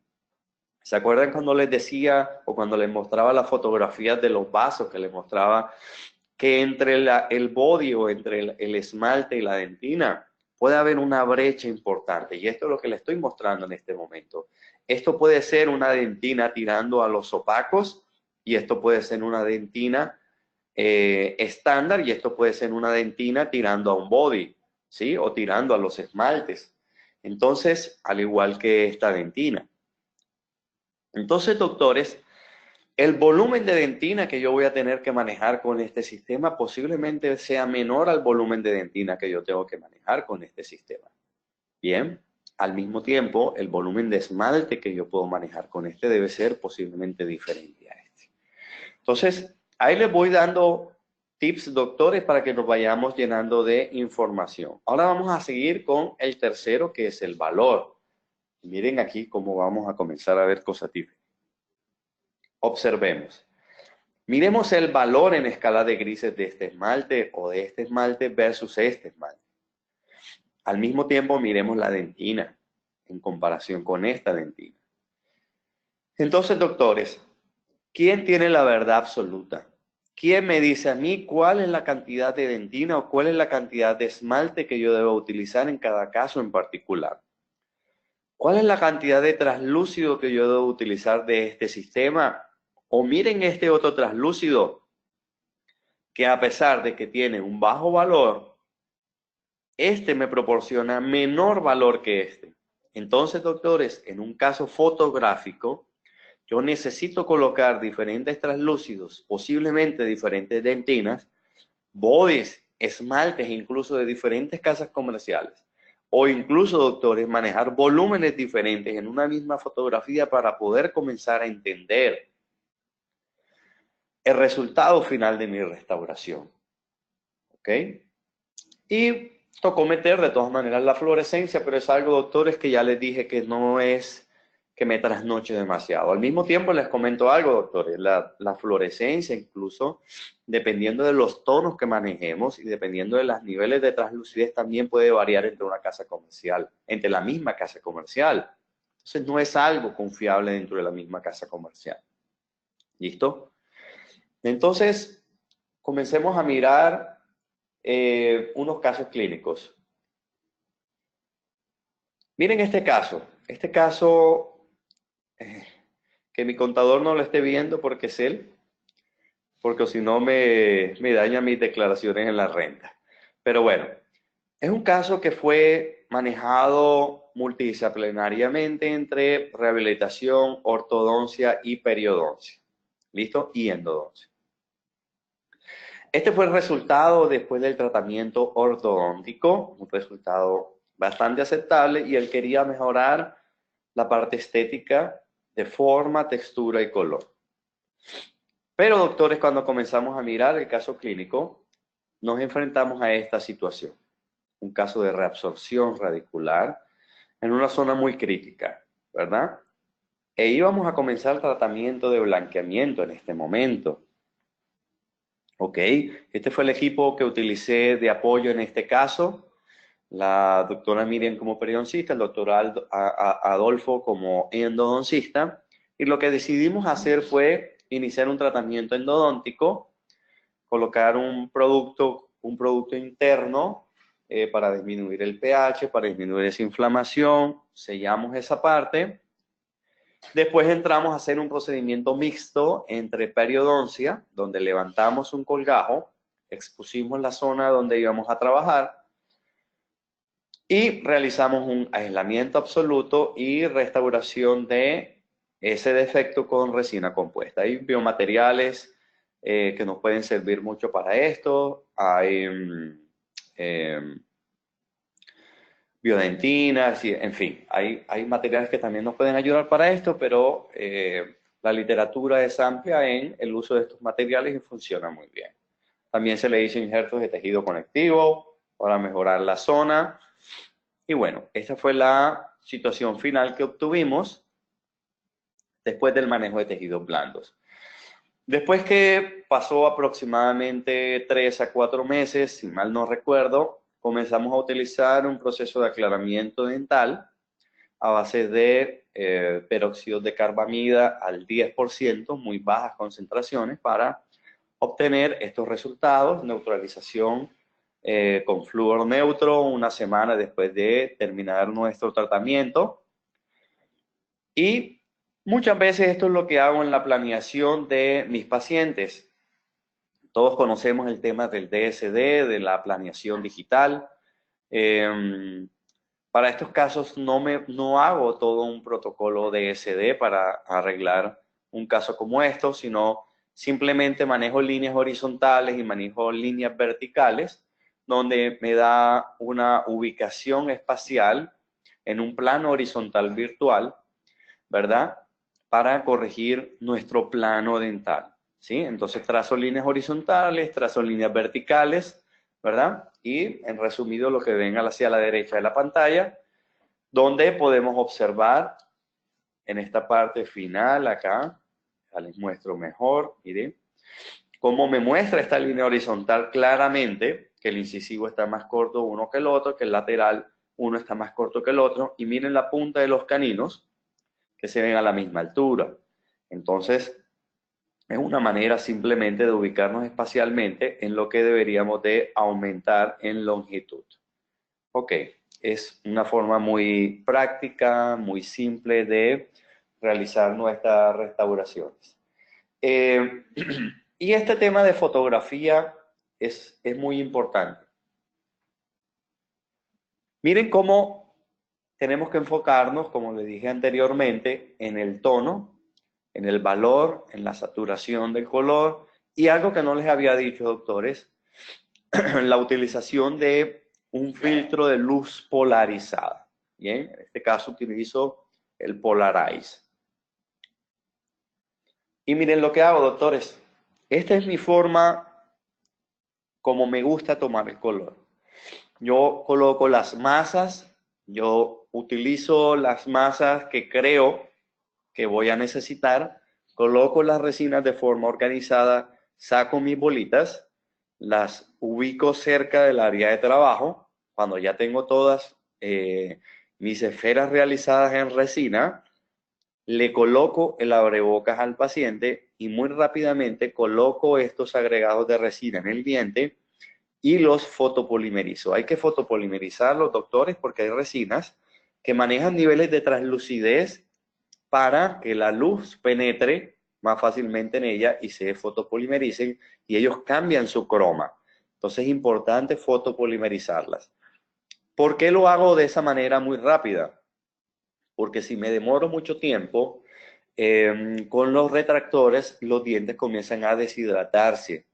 ¿Se acuerdan cuando les decía o cuando les mostraba las fotografías de los vasos que les mostraba que entre el body o entre el esmalte y la dentina puede haber una brecha importante? Y esto es lo que les estoy mostrando en este momento. Esto puede ser una dentina tirando a los opacos y esto puede ser una dentina estándar y esto puede ser una dentina tirando a un body, ¿sí? O tirando a los esmaltes. Entonces, al igual que esta dentina. Entonces, doctores, el volumen de dentina que yo voy a tener que manejar con este sistema posiblemente sea menor al volumen de dentina que yo tengo que manejar con este sistema. Bien, al mismo tiempo, el volumen de esmalte que yo puedo manejar con este debe ser posiblemente diferente a este. Entonces, ahí les voy dando tips, doctores, para que nos vayamos llenando de información. Ahora vamos a seguir con el tercero, que es el valor. Miren aquí cómo vamos a comenzar a ver cosas diferentes. Observemos. Miremos el valor en escala de grises de este esmalte o de este esmalte versus este esmalte. Al mismo tiempo, miremos la dentina en comparación con esta dentina. Entonces, doctores, ¿quién tiene la verdad absoluta? ¿Quién me dice a mí cuál es la cantidad de dentina o cuál es la cantidad de esmalte que yo debo utilizar en cada caso en particular? ¿Cuál es la cantidad de translúcido que yo debo utilizar de este sistema? O miren este otro translúcido, que a pesar de que tiene un bajo valor, este me proporciona menor valor que este. Entonces, doctores, en un caso fotográfico, yo necesito colocar diferentes translúcidos, posiblemente diferentes dentinas, bodies, esmaltes, incluso de diferentes casas comerciales. O incluso, doctores, manejar volúmenes diferentes en una misma fotografía para poder comenzar a entender el resultado final de mi restauración. ¿Ok? Y tocó meter de todas maneras la fluorescencia, pero es algo, doctores, que ya les dije que no es que me trasnoche demasiado. Al mismo tiempo les comento algo, doctores, la fluorescencia incluso, dependiendo de los tonos que manejemos y dependiendo de los niveles de translucidez, también puede variar entre una casa comercial, entre la misma casa comercial. Entonces no es algo confiable dentro de la misma casa comercial. ¿Listo? Entonces, comencemos a mirar unos casos clínicos. Miren este caso que mi contador no lo esté viendo porque es él, porque si no me daña mis declaraciones en la renta. Pero bueno, es un caso que fue manejado multidisciplinariamente entre rehabilitación, ortodoncia y periodoncia. ¿Listo? Y endodoncia. Este fue el resultado después del tratamiento ortodóntico, un resultado bastante aceptable, y él quería mejorar la parte estética de forma, textura y color. Pero, doctores, cuando comenzamos a mirar el caso clínico, nos enfrentamos a esta situación. Un caso de reabsorción radicular en una zona muy crítica, ¿verdad? E íbamos a comenzar el tratamiento de blanqueamiento en este momento. Ok, este fue el equipo que utilicé de apoyo en este caso. La doctora Miriam como periodoncista, el doctor Adolfo como endodoncista. Y lo que decidimos hacer fue iniciar un tratamiento endodóntico, colocar un producto interno para disminuir el pH, para disminuir esa inflamación. Sellamos esa parte. Después entramos a hacer un procedimiento mixto entre periodoncia, donde levantamos un colgajo, expusimos la zona donde íbamos a trabajar y realizamos un aislamiento absoluto y restauración de ese defecto con resina compuesta. Hay biomateriales que nos pueden servir mucho para esto. Hay biodentinas, y, en fin, hay materiales que también nos pueden ayudar para esto, pero la literatura es amplia en el uso de estos materiales y funciona muy bien. También se le hizo injertos de tejido conectivo para mejorar la zona. Y bueno, esta fue la situación final que obtuvimos después del manejo de tejidos blandos. Después que pasó aproximadamente 3 a 4 meses, si mal no recuerdo, comenzamos a utilizar un proceso de aclaramiento dental a base de peróxido de carbamida al 10%, muy bajas concentraciones, para obtener estos resultados, neutralización con flúor neutro una semana después de terminar nuestro tratamiento. Y muchas veces esto es lo que hago en la planeación de mis pacientes. Todos conocemos el tema del DSD, de la planeación digital. Para estos casos no hago todo un protocolo DSD para arreglar un caso como esto, sino simplemente manejo líneas horizontales y manejo líneas verticales, donde me da una ubicación espacial en un plano horizontal virtual, ¿verdad? Para corregir nuestro plano dental, ¿sí? Entonces trazo líneas horizontales, trazo líneas verticales, ¿verdad? Y en resumido lo que ven hacia la derecha de la pantalla, donde podemos observar en esta parte final acá, ya les muestro mejor, miren, cómo me muestra esta línea horizontal claramente, que el incisivo está más corto uno que el otro, que el lateral uno está más corto que el otro, y miren la punta de los caninos, que se ven a la misma altura. Entonces, es una manera simplemente de ubicarnos espacialmente en lo que deberíamos de aumentar en longitud. Ok, es una forma muy práctica, muy simple de realizar nuestras restauraciones. Y este tema de fotografía es muy importante. Miren cómo tenemos que enfocarnos, como les dije anteriormente, en el tono, en el valor, en la saturación del color, y algo que no les había dicho, doctores, la utilización de un filtro de luz polarizada. Bien, en este caso utilizo el Polarize. Y miren lo que hago, doctores. Esta es mi forma como me gusta tomar el color. Yo coloco las masas, yo utilizo las masas que creo que voy a necesitar, coloco las resinas de forma organizada, saco mis bolitas, las ubico cerca del área de trabajo. Cuando ya tengo todas mis esferas realizadas en resina, le coloco el abrebocas al paciente y muy rápidamente coloco estos agregados de resina en el diente y los fotopolimerizo. Hay que fotopolimerizar los doctores porque hay resinas que manejan niveles de translucidez para que la luz penetre más fácilmente en ella y se fotopolimericen y ellos cambian su croma. Entonces es importante fotopolimerizarlas. ¿Por qué lo hago de esa manera muy rápida? Porque si me demoro mucho tiempo, con los retractores los dientes comienzan a deshidratarse.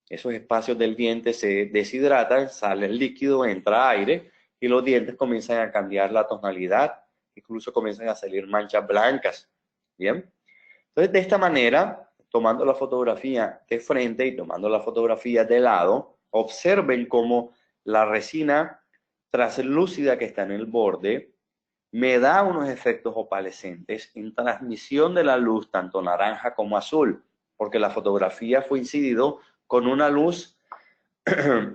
Esos espacios del diente se deshidratan, sale el líquido, entra aire y los dientes comienzan a cambiar la tonalidad, incluso comienzan a salir manchas blancas. Bien, entonces de esta manera, tomando la fotografía de frente y tomando la fotografía de lado, observen cómo la resina translúcida que está en el borde me da unos efectos opalescentes en transmisión de la luz, tanto naranja como azul, porque la fotografía fue incidido con una luz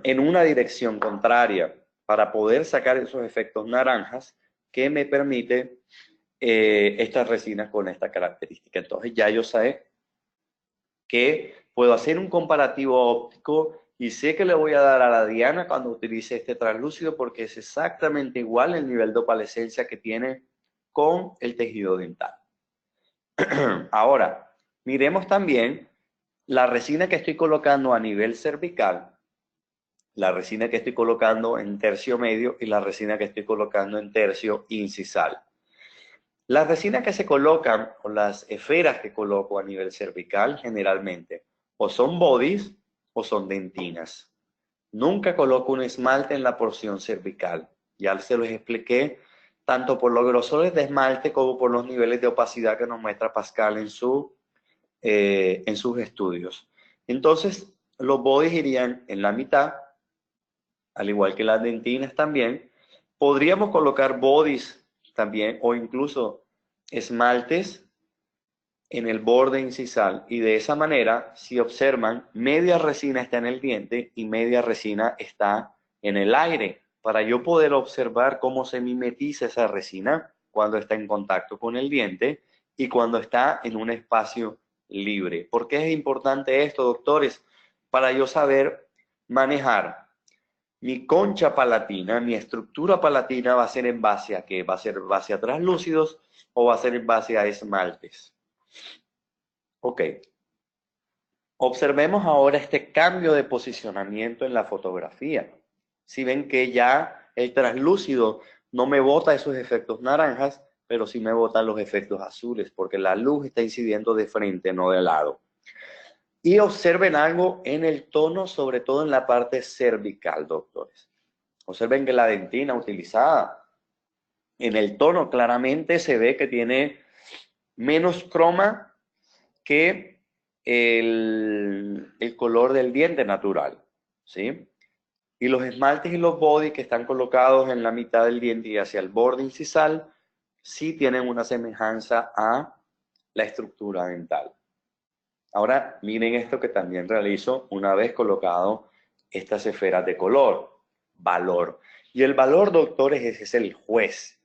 en una dirección contraria para poder sacar esos efectos naranjas que me permite estas resinas con esta característica. Entonces ya yo sé que puedo hacer un comparativo óptico y sé que le voy a dar a la Diana cuando utilice este translúcido porque es exactamente igual el nivel de opalescencia que tiene con el tejido dental. Ahora, miremos también la resina que estoy colocando a nivel cervical, la resina que estoy colocando en tercio medio y la resina que estoy colocando en tercio incisal. Las resinas que se colocan o las esferas que coloco a nivel cervical generalmente o son bodies o son dentinas. Nunca coloco un esmalte en la porción cervical. Ya se los expliqué tanto por los grosores de esmalte como por los niveles de opacidad que nos muestra Pascal en sus estudios. Entonces, los bodies irían en la mitad, al igual que las dentinas también. Podríamos colocar bodies también o incluso esmaltes en el borde incisal y de esa manera, si observan, media resina está en el diente y media resina está en el aire para yo poder observar cómo se mimetiza esa resina cuando está en contacto con el diente y cuando está en un espacio libre. ¿Por qué es importante esto, doctores? Para yo saber manejar mi concha palatina, mi estructura palatina va a ser en base a ¿qué? ¿Va a ser en base a translúcidos o va a ser en base a esmaltes? Ok. Observemos ahora este cambio de posicionamiento en la fotografía. Si ven que ya el translúcido no me bota esos efectos naranjas, pero sí me botan los efectos azules, porque la luz está incidiendo de frente, no de lado. Y observen algo en el tono, sobre todo en la parte cervical, doctores. Observen que la dentina utilizada en el tono claramente se ve que tiene menos croma que el color del diente natural, ¿sí? Y los esmaltes y los body que están colocados en la mitad del diente y hacia el borde incisal, sí tienen una semejanza a la estructura dental. Ahora miren esto que también realizo una vez colocado estas esferas de color, valor. Y el valor, doctores, es el juez.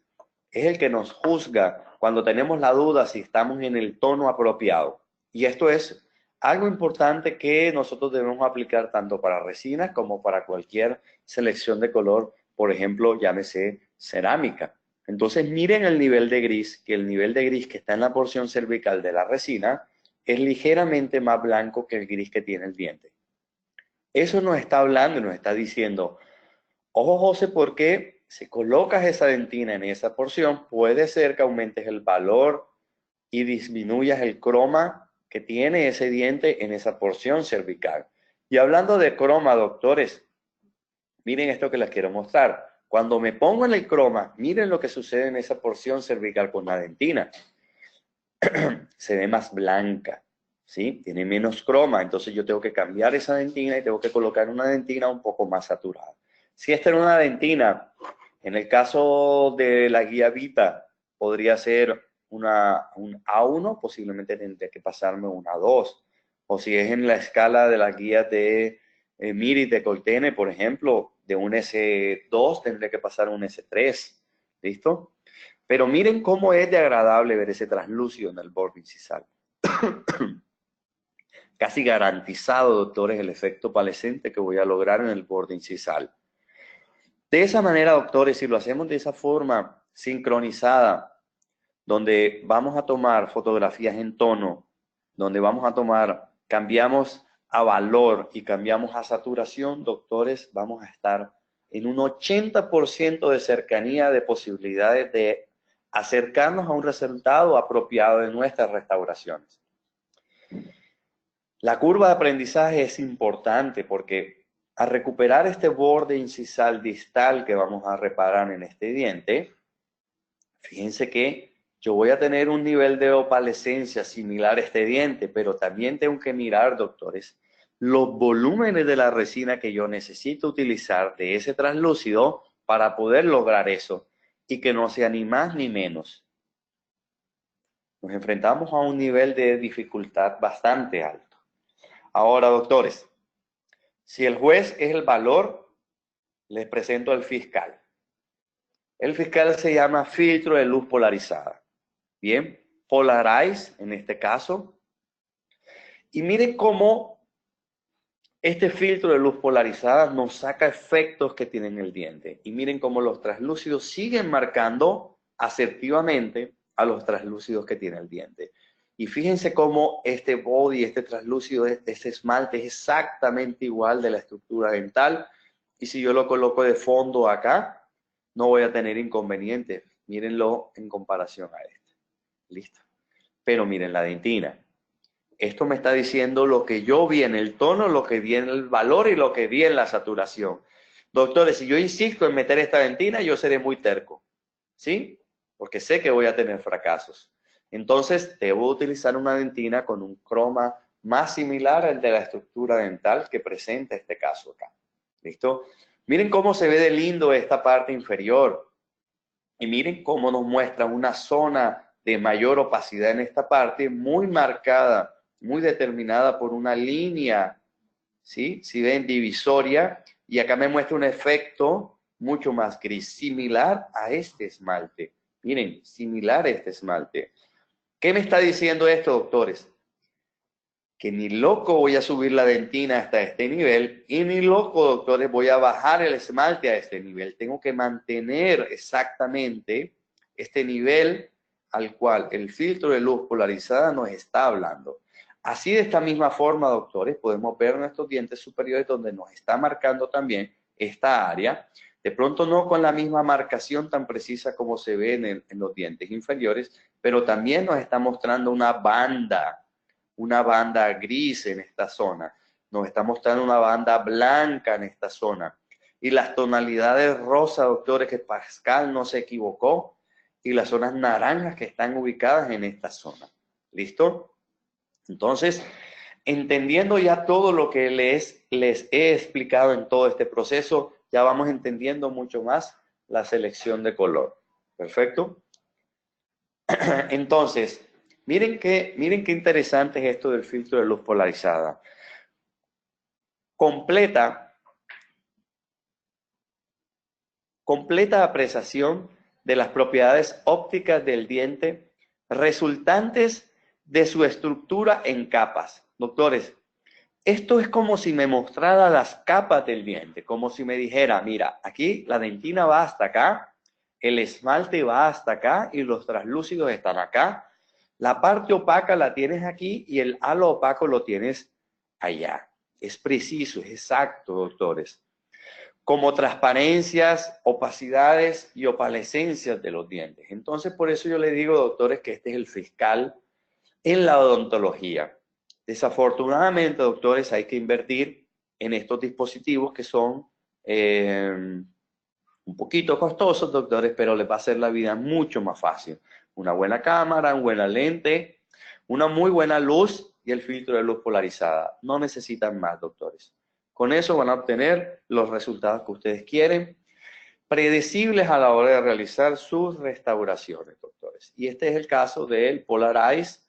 Es el que nos juzga cuando tenemos la duda si estamos en el tono apropiado. Y esto es algo importante que nosotros debemos aplicar tanto para resinas como para cualquier selección de color, por ejemplo, llámese cerámica. Entonces miren el nivel de gris, que el nivel de gris que está en la porción cervical de la resina es ligeramente más blanco que el gris que tiene el diente. Eso nos está hablando y nos está diciendo, ojo José, porque si colocas esa dentina en esa porción, puede ser que aumentes el valor y disminuyas el croma que tiene ese diente en esa porción cervical. Y hablando de croma, doctores, miren esto que les quiero mostrar. Cuando me pongo en el croma, miren lo que sucede en esa porción cervical con la dentina. Se ve más blanca, ¿sí? Tiene menos croma, entonces yo tengo que cambiar esa dentina y tengo que colocar una dentina un poco más saturada. Si esta era una dentina, en el caso de la guía Vita, podría ser un A1, posiblemente tendría que pasarme una A2. O si es en la escala de las guías de Miris de Coltene, por ejemplo, de un S2 tendría que pasar un S3. ¿Listo? Pero miren cómo es de agradable ver ese translúcido en el borde incisal. Casi garantizado, doctores, el efecto opalescente que voy a lograr en el borde incisal. De esa manera, doctores, si lo hacemos de esa forma sincronizada, donde vamos a tomar fotografías en tono, donde vamos a tomar, cambiamos a valor y cambiamos a saturación, doctores, vamos a estar en un 80% de cercanía de posibilidades de acercarnos a un resultado apropiado de nuestras restauraciones. La curva de aprendizaje es importante porque al recuperar este borde incisal distal que vamos a reparar en este diente, fíjense que yo voy a tener un nivel de opalescencia similar a este diente, pero también tengo que mirar, doctores, los volúmenes de la resina que yo necesito utilizar de ese translúcido para poder lograr eso. y que no sea ni más ni menos. Nos enfrentamos a un nivel de dificultad bastante alto. Ahora, doctores, si el juez es el valor, les presento al fiscal. El fiscal se llama filtro de luz polarizada. Bien, polarize en este caso. Y miren cómo este filtro de luz polarizada nos saca efectos que tienen el diente. Y miren cómo los translúcidos siguen marcando asertivamente a los translúcidos que tiene el diente. Y fíjense cómo este body, este translúcido, este esmalte es exactamente igual de la estructura dental. Y si yo lo coloco de fondo acá, no voy a tener inconvenientes. Mírenlo en comparación a este. Listo. Pero miren la dentina. Esto me está diciendo lo que yo vi en el tono, lo que vi en el valor y lo que vi en la saturación. Doctores, si yo insisto en meter esta dentina, yo seré muy terco, ¿sí? Porque sé que voy a tener fracasos. Entonces, debo utilizar una dentina con un croma más similar al de la estructura dental que presenta este caso acá. ¿Listo? Miren cómo se ve de lindo esta parte inferior. Y miren cómo nos muestra una zona de mayor opacidad en esta parte, muy marcada, muy determinada por una línea, ¿sí? Si ven, divisoria, y acá me muestra un efecto mucho más gris, similar a este esmalte. Miren, similar a este esmalte. ¿Qué me está diciendo esto, doctores? Que ni loco voy a subir la dentina hasta este nivel y ni loco, doctores, voy a bajar el esmalte a este nivel. Tengo que mantener exactamente este nivel al cual el filtro de luz polarizada nos está hablando. Así de esta misma forma, doctores, podemos ver nuestros dientes superiores donde nos está marcando también esta área. De pronto no con la misma marcación tan precisa como se ve en los dientes inferiores, pero también nos está mostrando una banda gris en esta zona. Nos está mostrando una banda blanca en esta zona. Y las tonalidades rosa, doctores, que Pascal no se equivocó, y las zonas naranjas que están ubicadas en esta zona. ¿Listo? Entonces, entendiendo ya todo lo que les he explicado en todo este proceso, ya vamos entendiendo mucho más la selección de color. ¿Perfecto? Entonces, miren qué interesante es esto del filtro de luz polarizada. Completa apreciación de las propiedades ópticas del diente resultantes de su estructura en capas. Doctores, esto es como si me mostrara las capas del diente, como si me dijera, mira, aquí la dentina va hasta acá, el esmalte va hasta acá y los translúcidos están acá. La parte opaca la tienes aquí y el halo opaco lo tienes allá. Es preciso, es exacto, doctores. Como transparencias, opacidades y opalescencias de los dientes. Entonces, por eso yo les digo, doctores, que este es el fiscal en la odontología. Desafortunadamente, doctores, hay que invertir en estos dispositivos que son un poquito costosos, doctores, pero les va a hacer la vida mucho más fácil. Una buena cámara, una buena lente, una muy buena luz y el filtro de luz polarizada. No necesitan más, doctores. Con eso van a obtener los resultados que ustedes quieren, predecibles a la hora de realizar sus restauraciones, doctores. Y este es el caso del Polarize.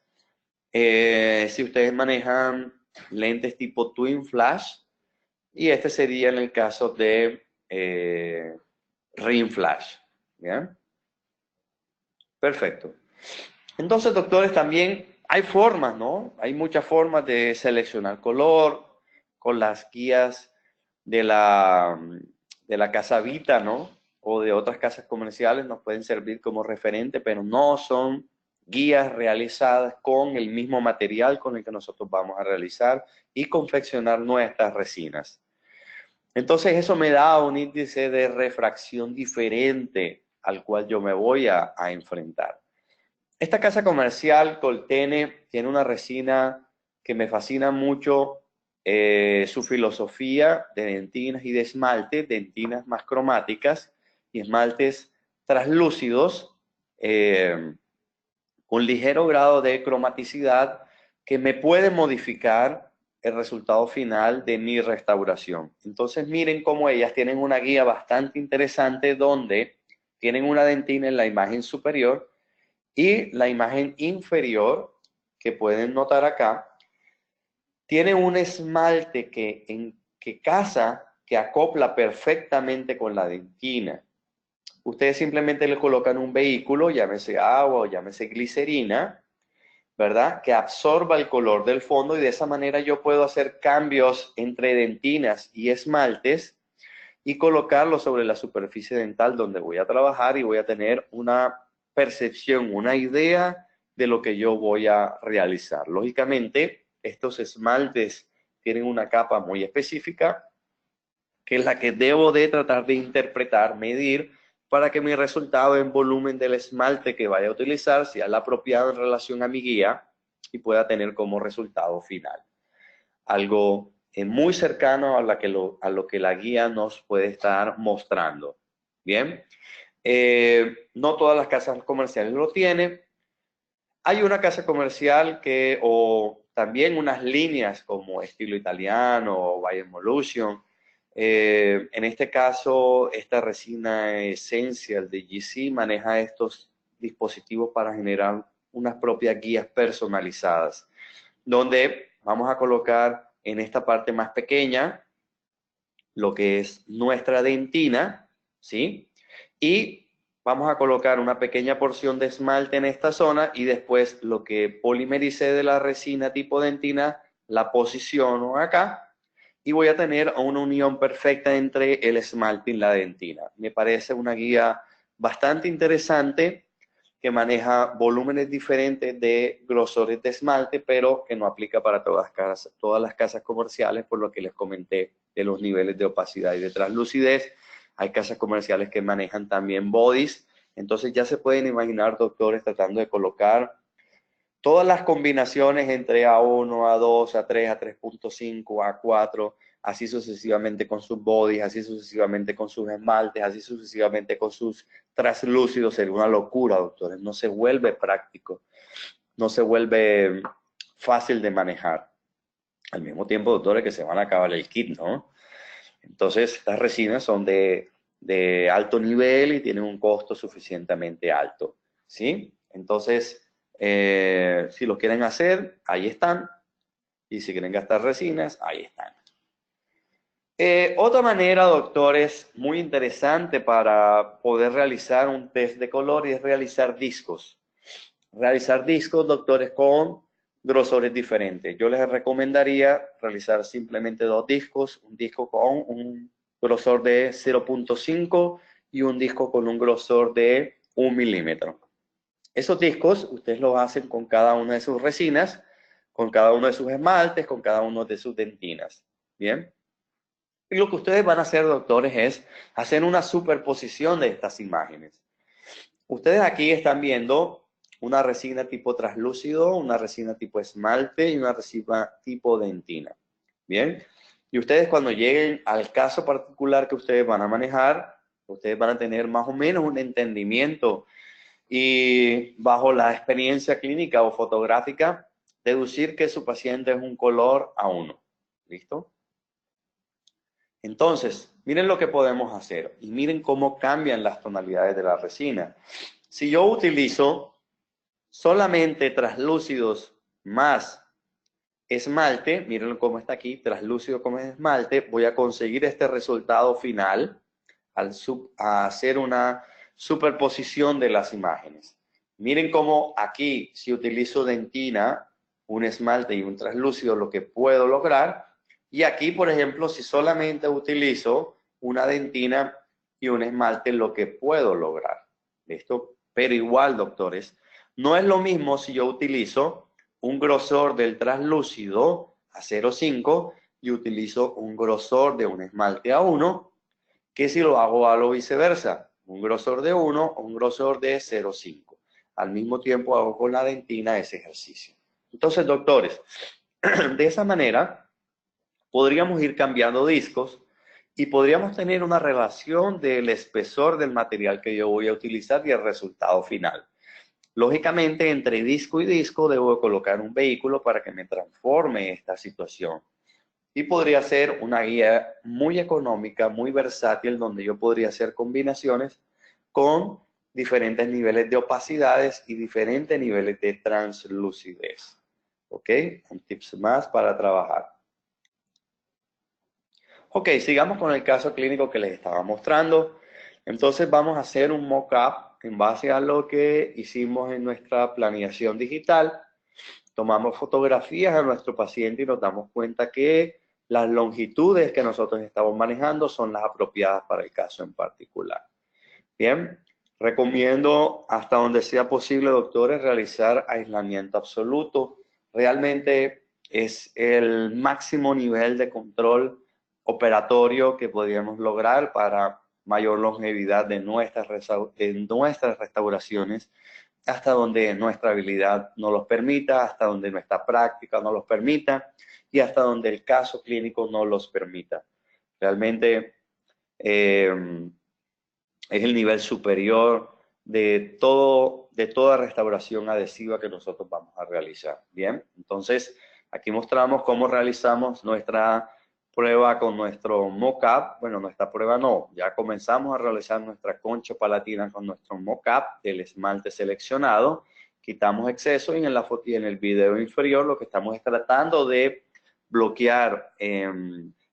Si ustedes manejan lentes tipo Twin Flash, y este sería en el caso de Ring Flash. ¿Bien? Perfecto. Entonces, doctores, también hay formas, ¿no? Hay muchas formas de seleccionar color con las guías de la Casa Vita, ¿no? O de otras casas comerciales nos pueden servir como referente, pero no son guías realizadas con el mismo material con el que nosotros vamos a realizar y confeccionar nuestras resinas. Entonces eso me da un índice de refracción diferente al cual yo me voy a enfrentar. Esta casa comercial Coltene tiene una resina que me fascina mucho, su filosofía de dentinas y de esmalte, dentinas más cromáticas y esmaltes translúcidos, con ligero grado de cromaticidad que me puede modificar el resultado final de mi restauración. Entonces miren cómo ellas tienen una guía bastante interesante donde tienen una dentina en la imagen superior y la imagen inferior, que pueden notar acá, tiene un esmalte que casa, que acopla perfectamente con la dentina. Ustedes simplemente le colocan un vehículo, llámese agua o llámese glicerina, ¿verdad? Que absorba el color del fondo y de esa manera yo puedo hacer cambios entre dentinas y esmaltes y colocarlo sobre la superficie dental donde voy a trabajar y voy a tener una percepción, una idea de lo que yo voy a realizar. Lógicamente, estos esmaltes tienen una capa muy específica, que es la que debo de tratar de interpretar, medir, para que mi resultado en volumen del esmalte que vaya a utilizar sea el apropiado en relación a mi guía y pueda tener como resultado final algo muy cercano a lo que la guía nos puede estar mostrando. Bien, no todas las casas comerciales lo tienen. Hay una casa comercial o también unas líneas como estilo italiano o By Emolution. En este caso, esta resina Essential de GC maneja estos dispositivos para generar unas propias guías personalizadas, donde vamos a colocar en esta parte más pequeña lo que es nuestra dentina, ¿sí? Y vamos a colocar una pequeña porción de esmalte en esta zona y después lo que polimericé de la resina tipo dentina la posiciono acá y voy a tener una unión perfecta entre el esmalte y la dentina. Me parece una guía bastante interesante que maneja volúmenes diferentes de grosores de esmalte, pero que no aplica para todas las casas comerciales, por lo que les comenté de los niveles de opacidad y de translucidez. Hay casas comerciales que manejan también bodies, entonces ya se pueden imaginar, doctores, tratando de colocar todas las combinaciones entre A1, A2, A3, A3.5, A4, así sucesivamente con sus bodies, así sucesivamente con sus esmaltes, así sucesivamente con sus translúcidos. Sería una locura, doctores. No se vuelve práctico, no se vuelve fácil de manejar. Al mismo tiempo, doctores, que se van a acabar el kit, ¿no? Entonces, estas resinas son de alto nivel y tienen un costo suficientemente alto, ¿sí? Entonces, si lo quieren hacer, ahí están. Y si quieren gastar resinas, ahí están. Otra manera, doctores, muy interesante para poder realizar un test de color es realizar discos. Realizar discos, doctores, con grosores diferentes. Yo les recomendaría realizar simplemente 2 discos, un disco con un grosor de 0.5 y un disco con un grosor de 1 milímetro. Esos discos ustedes los hacen con cada una de sus resinas, con cada uno de sus esmaltes, con cada uno de sus dentinas. Bien. Y lo que ustedes van a hacer, doctores, es hacer una superposición de estas imágenes. Ustedes aquí están viendo una resina tipo translúcido, una resina tipo esmalte y una resina tipo dentina. Bien. Y ustedes cuando lleguen al caso particular que ustedes van a manejar, ustedes van a tener más o menos un entendimiento y bajo la experiencia clínica o fotográfica, deducir que su paciente es un color A1. ¿Listo? Entonces, miren lo que podemos hacer y miren cómo cambian las tonalidades de la resina. Si yo utilizo solamente translúcidos más esmalte, miren cómo está aquí, translúcido como esmalte, voy a conseguir este resultado final al hacer una superposición de las imágenes. Miren cómo aquí, si utilizo dentina, un esmalte y un translúcido, lo que puedo lograr. Y aquí, por ejemplo, si solamente utilizo una dentina y un esmalte, lo que puedo lograr. ¿Listo? Pero igual, doctores, no es lo mismo si yo utilizo un grosor del translúcido a 0,5 y utilizo un grosor de un esmalte a 1, que si lo hago a lo viceversa, un grosor de 1 o un grosor de 0,5. Al mismo tiempo hago con la dentina ese ejercicio. Entonces, doctores, de esa manera podríamos ir cambiando discos y podríamos tener una relación del espesor del material que yo voy a utilizar y el resultado final. Lógicamente, entre disco y disco debo colocar un vehículo para que me transforme esta situación. Y podría ser una guía muy económica, muy versátil, donde yo podría hacer combinaciones con diferentes niveles de opacidades y diferentes niveles de translucidez. ¿Ok? Un tips más para trabajar. Ok, sigamos con el caso clínico que les estaba mostrando. Entonces vamos a hacer un mock-up en base a lo que hicimos en nuestra planeación digital. Tomamos fotografías a nuestro paciente y nos damos cuenta que las longitudes que nosotros estamos manejando son las apropiadas para el caso en particular. Bien, recomiendo hasta donde sea posible, doctores, realizar aislamiento absoluto. Realmente es el máximo nivel de control operatorio que podríamos lograr para mayor longevidad de nuestras restauraciones, hasta donde nuestra habilidad nos los permita, hasta donde nuestra práctica nos los permita y hasta donde el caso clínico nos los permita. Realmente es el nivel superior de toda restauración adhesiva que nosotros vamos a realizar. Bien, entonces aquí mostramos cómo realizamos nuestra prueba con nuestro mock-up. Bueno, nuestra prueba no, ya comenzamos a realizar nuestra concha palatina con nuestro mock-up del esmalte seleccionado. Quitamos exceso y en la foto y en el video inferior lo que estamos es tratando de bloquear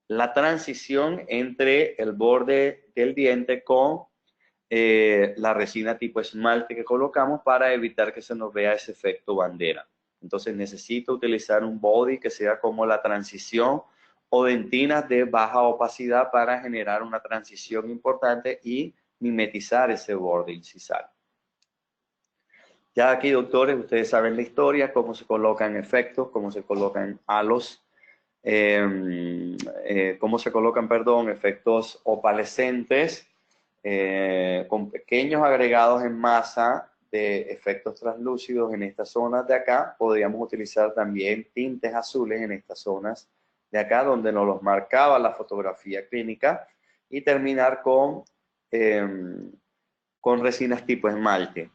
la transición entre el borde del diente con la resina tipo esmalte que colocamos para evitar que se nos vea ese efecto bandera. Entonces necesito utilizar un body que sea como la transición o dentinas de baja opacidad para generar una transición importante y mimetizar ese borde incisal. Ya aquí, doctores, ustedes saben la historia, cómo se colocan efectos, cómo se colocan halos, cómo se colocan, perdón, efectos opalescentes, con pequeños agregados en masa de efectos translúcidos en estas zonas de acá. Podríamos utilizar también tintes azules en estas zonas de acá, donde nos los marcaba la fotografía clínica, y terminar con resinas tipo esmalte.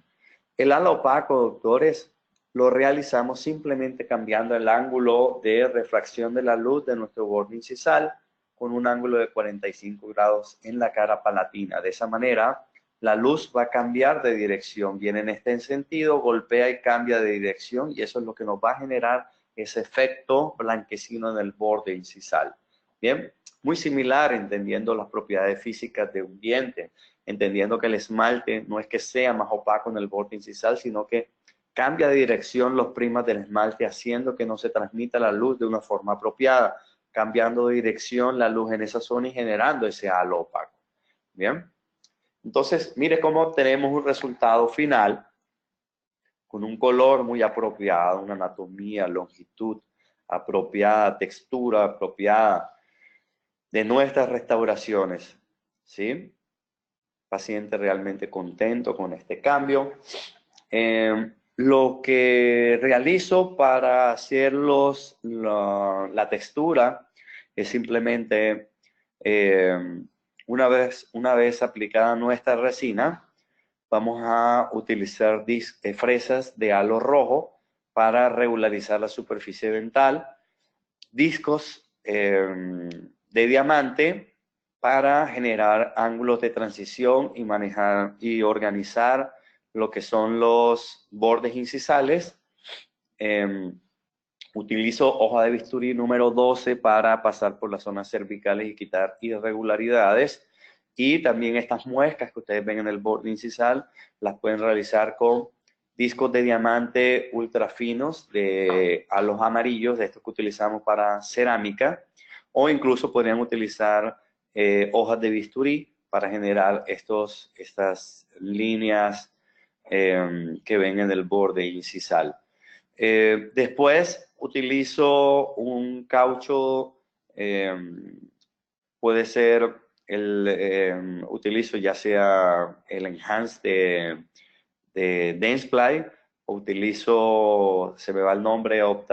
El halo opaco, doctores, lo realizamos simplemente cambiando el ángulo de refracción de la luz de nuestro borde incisal con un ángulo de 45 grados en la cara palatina. De esa manera, la luz va a cambiar de dirección. Viene en este sentido, golpea y cambia de dirección, y eso es lo que nos va a generar ese efecto blanquecino en el borde incisal. Bien, muy similar, entendiendo las propiedades físicas de un diente, entendiendo que el esmalte no es que sea más opaco en el borde incisal, sino que cambia de dirección los primas del esmalte, haciendo que no se transmita la luz de una forma apropiada, cambiando de dirección la luz en esa zona y generando ese halo opaco. Bien, entonces mire cómo tenemos un resultado final con un color muy apropiado, una anatomía, longitud apropiada, textura apropiada de nuestras restauraciones, ¿sí? Paciente realmente contento con este cambio. Lo que realizo para hacer la textura es simplemente, una vez aplicada nuestra resina, vamos a utilizar fresas de halo rojo para regularizar la superficie dental, discos de diamante para generar ángulos de transición y manejar y organizar lo que son los bordes incisales. Utilizo hoja de bisturí número 12 para pasar por las zonas cervicales y quitar irregularidades. Y también estas muescas que ustedes ven en el borde incisal las pueden realizar con discos de diamante ultra finos de halos amarillos, de estos que utilizamos para cerámica, o incluso podrían utilizar hojas de bisturí para generar estas líneas que ven en el borde incisal. Después utilizo un caucho, puede ser utilizo ya sea el Enhance de Dentsply, o utilizo, se me va el nombre, algo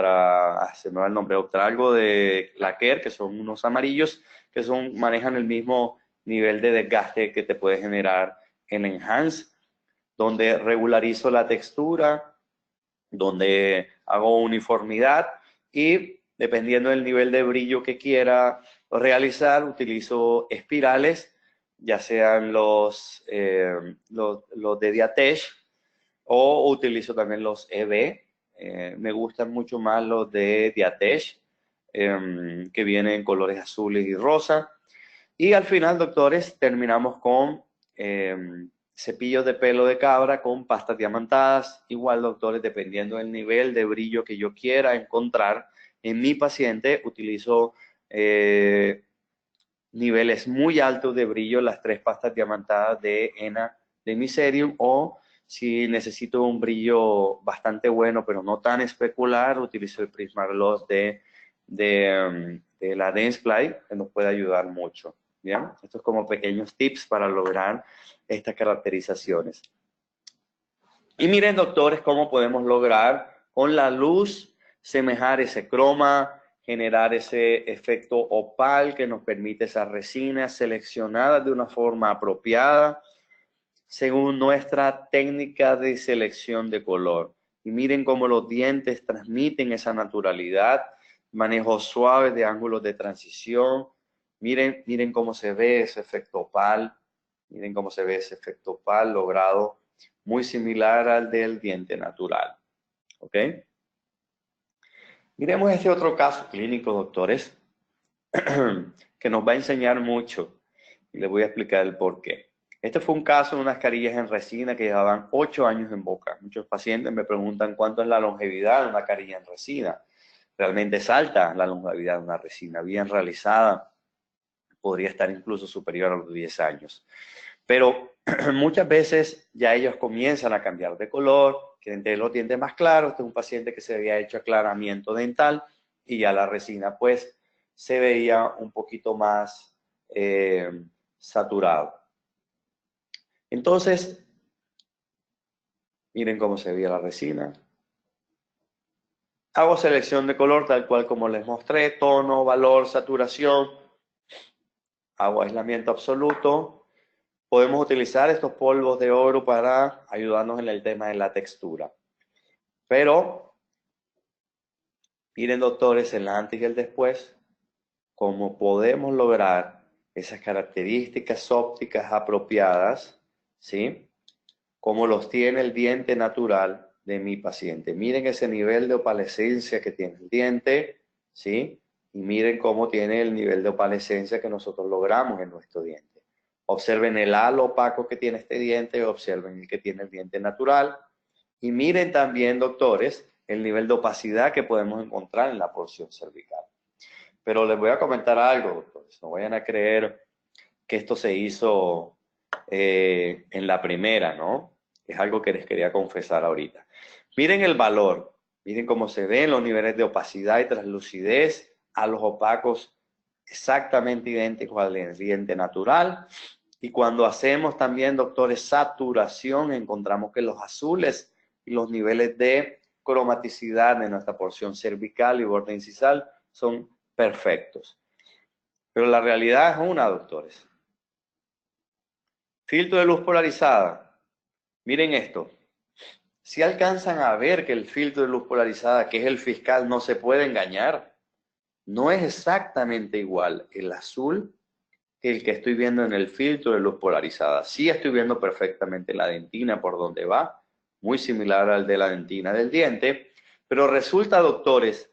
de Lacquer, que son unos amarillos que manejan el mismo nivel de desgaste que te puede generar en Enhance, donde regularizo la textura, donde hago uniformidad, y dependiendo del nivel de brillo que quiera realizar, utilizo espirales ya sean los de Diatech, o utilizo también los EB. Me gustan mucho más los de Diatech, que vienen en colores azules y rosa. Y al final, doctores, terminamos con cepillos de pelo de cabra con pastas diamantadas. Igual, doctores, dependiendo del nivel de brillo que yo quiera encontrar en mi paciente, utilizo niveles muy altos de brillo, las 3 pastas diamantadas de henna de Miserium, o si necesito un brillo bastante bueno, pero no tan especular, utilizo el Prismagloss de la Densefly, que nos puede ayudar mucho. Bien, estos como pequeños tips para lograr estas caracterizaciones. Y miren, doctores, cómo podemos lograr con la luz semejar ese croma, generar ese efecto opal que nos permite esas resinas seleccionadas de una forma apropiada según nuestra técnica de selección de color. Y miren cómo los dientes transmiten esa naturalidad, manejos suaves de ángulos de transición. Miren cómo se ve ese efecto opal. Miren cómo se ve ese efecto opal logrado muy similar al del diente natural. ¿Ok? Miremos este otro caso clínico, doctores, que nos va a enseñar mucho y les voy a explicar el por qué. Este fue un caso de unas carillas en resina que llevaban 8 años en boca. Muchos pacientes me preguntan cuánto es la longevidad de una carilla en resina. Realmente es alta la longevidad de una resina, bien realizada. Podría estar incluso superior a los 10 años. Pero muchas veces ya ellos comienzan a cambiar de color, quieren tener los dientes más claros. Este es un paciente que se había hecho aclaramiento dental y ya la resina pues se veía un poquito más saturado. Entonces, miren cómo se veía la resina. Hago selección de color tal cual como les mostré, tono, valor, saturación. Hago aislamiento absoluto. Podemos utilizar estos polvos de oro para ayudarnos en el tema de la textura. Pero, miren, doctores, el antes y el después, cómo podemos lograr esas características ópticas apropiadas, ¿sí? Como los tiene el diente natural de mi paciente. Miren ese nivel de opalescencia que tiene el diente, ¿sí? Y miren cómo tiene el nivel de opalescencia que nosotros logramos en nuestro diente. Observen el halo opaco que tiene este diente, observen el que tiene el diente natural. Y miren también, doctores, el nivel de opacidad que podemos encontrar en la porción cervical. Pero les voy a comentar algo, doctores. No vayan a creer que esto se hizo en la primera, ¿no? Es algo que les quería confesar ahorita. Miren el valor, miren cómo se ven los niveles de opacidad y translucidez a los opacos exactamente idénticos al del diente natural. Y cuando hacemos también, doctores, saturación, encontramos que los azules y los niveles de cromaticidad de nuestra porción cervical y borde incisal son perfectos. Pero la realidad es una, doctores. Filtro de luz polarizada. Miren esto. Si alcanzan a ver que el filtro de luz polarizada, que es el fiscal, no se puede engañar, no es exactamente igual el azul que el que estoy viendo en el filtro de luz polarizada. Sí estoy viendo perfectamente la dentina por donde va, muy similar al de la dentina del diente, pero resulta, doctores,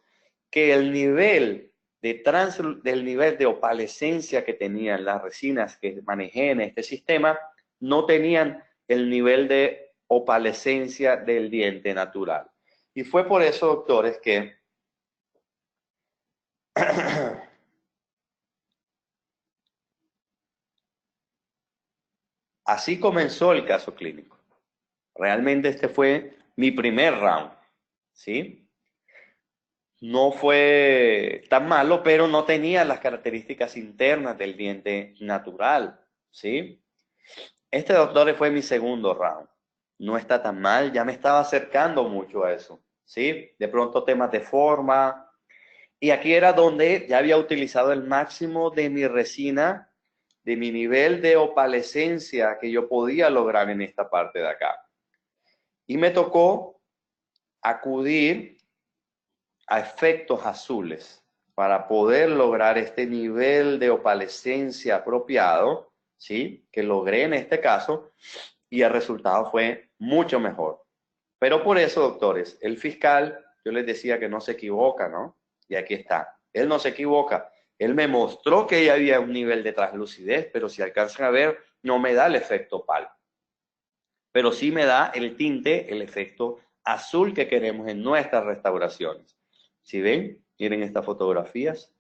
que el nivel del nivel de opalescencia que tenían las resinas que manejé en este sistema, no tenían el nivel de opalescencia del diente natural. Y fue por eso, doctores, que así comenzó el caso clínico. Realmente este fue mi primer round, ¿sí? No fue tan malo, pero no tenía las características internas del diente natural, ¿sí? Este, doctor, fue mi segundo round. No está tan mal, ya me estaba acercando mucho a eso, ¿sí? De pronto temas de forma. Y aquí era donde ya había utilizado el máximo de mi resina, de mi nivel de opalescencia que yo podía lograr en esta parte de acá. Y me tocó acudir a efectos azules para poder lograr este nivel de opalescencia apropiado, ¿sí? Que logré en este caso y el resultado fue mucho mejor. Pero por eso, doctores, el fiscal, yo les decía que no se equivoca, ¿no? Y aquí está. Él no se equivoca. Él me mostró que ya había un nivel de translucidez, pero si alcanzan a ver, no me da el efecto opal. Pero sí me da el tinte, el efecto azul que queremos en nuestras restauraciones. ¿Sí ven? Miren estas fotografías.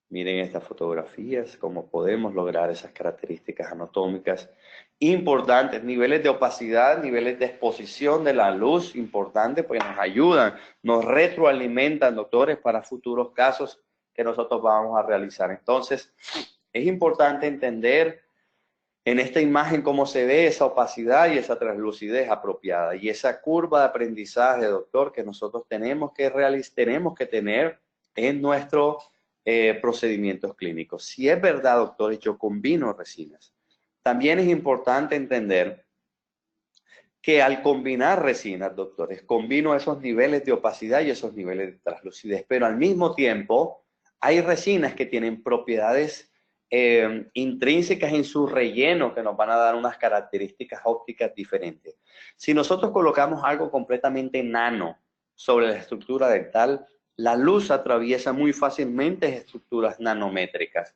Miren estas fotografías, cómo podemos lograr esas características anatómicas importantes, niveles de opacidad, niveles de exposición de la luz importantes, pues nos ayudan, nos retroalimentan, doctores, para futuros casos que nosotros vamos a realizar. Entonces, es importante entender en esta imagen cómo se ve esa opacidad y esa translucidez apropiada y esa curva de aprendizaje, doctor, que nosotros tenemos que tener en nuestros procedimientos clínicos. Si es verdad, doctores, yo combino resinas. También es importante entender que al combinar resinas, doctores, combino esos niveles de opacidad y esos niveles de translucidez, pero al mismo tiempo hay resinas que tienen propiedades intrínsecas en su relleno que nos van a dar unas características ópticas diferentes. Si nosotros colocamos algo completamente nano sobre la estructura dental, la luz atraviesa muy fácilmente estructuras nanométricas.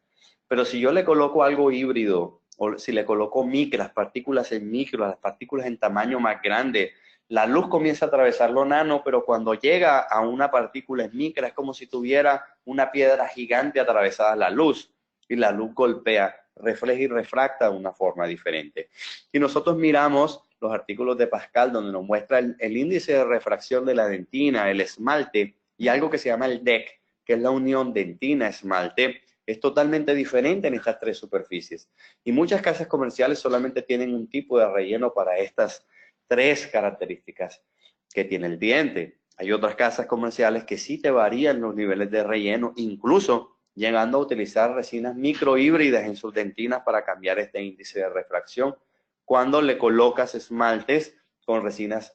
Pero si yo le coloco algo híbrido, o si le coloco micras, partículas en micro, las partículas en tamaño más grande, la luz comienza a atravesar lo nano, pero cuando llega a una partícula en micra es como si tuviera una piedra gigante atravesada la luz, y la luz golpea, refleja y refracta de una forma diferente. Si nosotros miramos los artículos de Pascal, donde nos muestra el índice de refracción de la dentina, el esmalte, y algo que se llama el DEC, que es la unión dentina-esmalte, es totalmente diferente en estas tres superficies. Y muchas casas comerciales solamente tienen un tipo de relleno para estas tres características que tiene el diente. Hay otras casas comerciales que sí te varían los niveles de relleno, incluso llegando a utilizar resinas microhíbridas en sus dentinas para cambiar este índice de refracción cuando le colocas esmaltes con resinas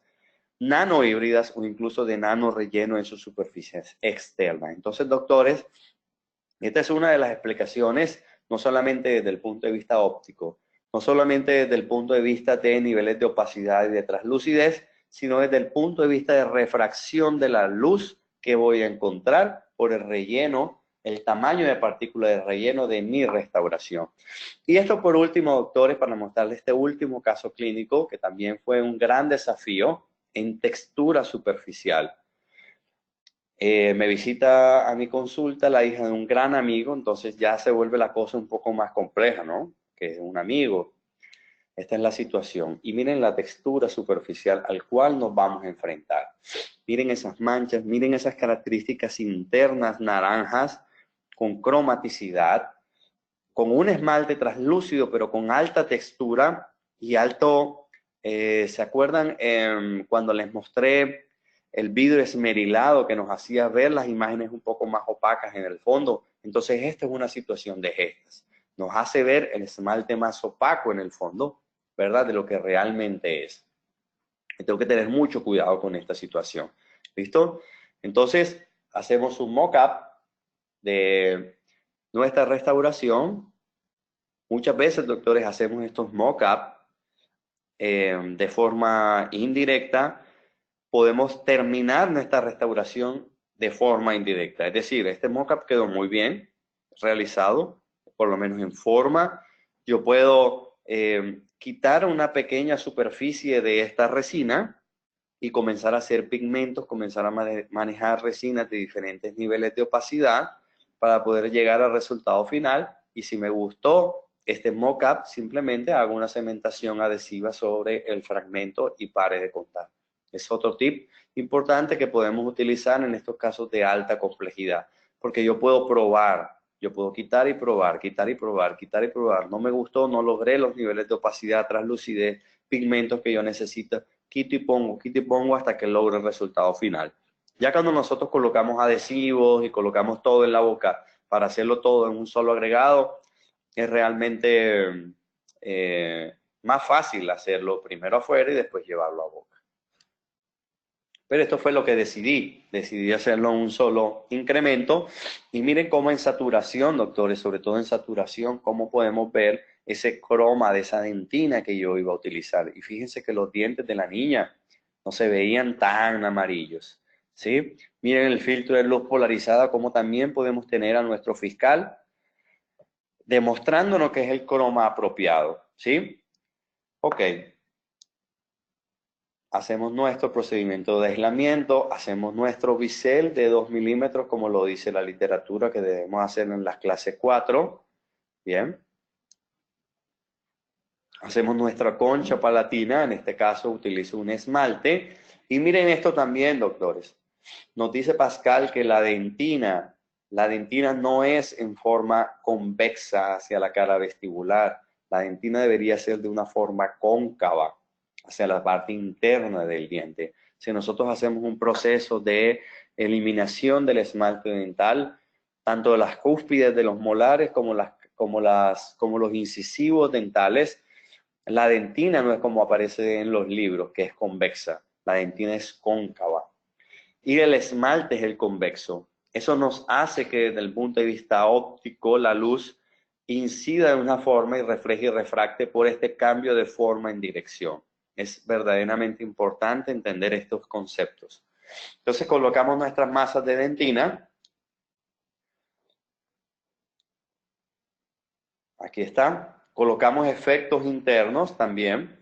nanohíbridas o incluso de nano relleno en sus superficies externas. Entonces, doctores, esta es una de las explicaciones, no solamente desde el punto de vista óptico, no solamente desde el punto de vista de niveles de opacidad y de translucidez, sino desde el punto de vista de refracción de la luz que voy a encontrar por el relleno, el tamaño de partícula de relleno de mi restauración. Y esto por último, doctores, para mostrarles este último caso clínico, que también fue un gran desafío en textura superficial. Me visita a mi consulta la hija de un gran amigo, entonces ya se vuelve la cosa un poco más compleja, ¿no? Que es un amigo. Esta es la situación. Y miren la textura superficial al cual nos vamos a enfrentar. Miren esas manchas, miren esas características internas naranjas con cromaticidad, con un esmalte translúcido, pero con alta textura y alto, ¿se acuerdan cuando les mostré el vidrio esmerilado que nos hacía ver las imágenes un poco más opacas en el fondo? Entonces esta es una situación de estas. Nos hace ver el esmalte más opaco en el fondo, ¿verdad? De lo que realmente es. Y tengo que tener mucho cuidado con esta situación. ¿Listo? Entonces hacemos un mock-up de nuestra restauración. Muchas veces, doctores, hacemos estos mock-up de forma indirecta. Podemos terminar nuestra restauración de forma indirecta. Es decir, este mock-up quedó muy bien realizado, por lo menos en forma. Yo puedo quitar una pequeña superficie de esta resina y comenzar a hacer pigmentos, comenzar a manejar resinas de diferentes niveles de opacidad para poder llegar al resultado final. Y si me gustó este mock-up, simplemente hago una cementación adhesiva sobre el fragmento y pare de contar. Es otro tip importante que podemos utilizar en estos casos de alta complejidad, porque yo puedo probar, yo puedo quitar y probar, quitar y probar, quitar y probar. No me gustó, no logré los niveles de opacidad, translucidez, pigmentos que yo necesito. Quito y pongo hasta que logre el resultado final. Ya cuando nosotros colocamos adhesivos y colocamos todo en la boca para hacerlo todo en un solo agregado, es realmente más fácil hacerlo primero afuera y después llevarlo a boca. Pero esto fue lo que decidí hacerlo en un solo incremento. Y miren cómo en saturación, doctores, sobre todo en saturación, cómo podemos ver ese croma de esa dentina que yo iba a utilizar. Y fíjense que los dientes de la niña no se veían tan amarillos, ¿sí? Miren el filtro de luz polarizada, cómo también podemos tener a nuestro fiscal demostrándonos que es el croma apropiado, ¿sí? Ok. Hacemos nuestro procedimiento de aislamiento, hacemos nuestro bisel de 2 milímetros, como lo dice la literatura que debemos hacer en las clases 4. Bien. Hacemos nuestra concha palatina, en este caso utilizo un esmalte. Y miren esto también, doctores. Nos dice Pascal que la dentina no es en forma convexa hacia la cara vestibular. La dentina debería ser de una forma cóncava hacia la parte interna del diente. Si nosotros hacemos un proceso de eliminación del esmalte dental, tanto de las cúspides de los molares como los incisivos dentales, la dentina no es como aparece en los libros, que es convexa. La dentina es cóncava. Y el esmalte es el convexo. Eso nos hace que desde el punto de vista óptico la luz incida de una forma y refleje y refracte por este cambio de forma en dirección. Es verdaderamente importante entender estos conceptos. Entonces colocamos nuestras masas de dentina. Aquí está. Colocamos efectos internos también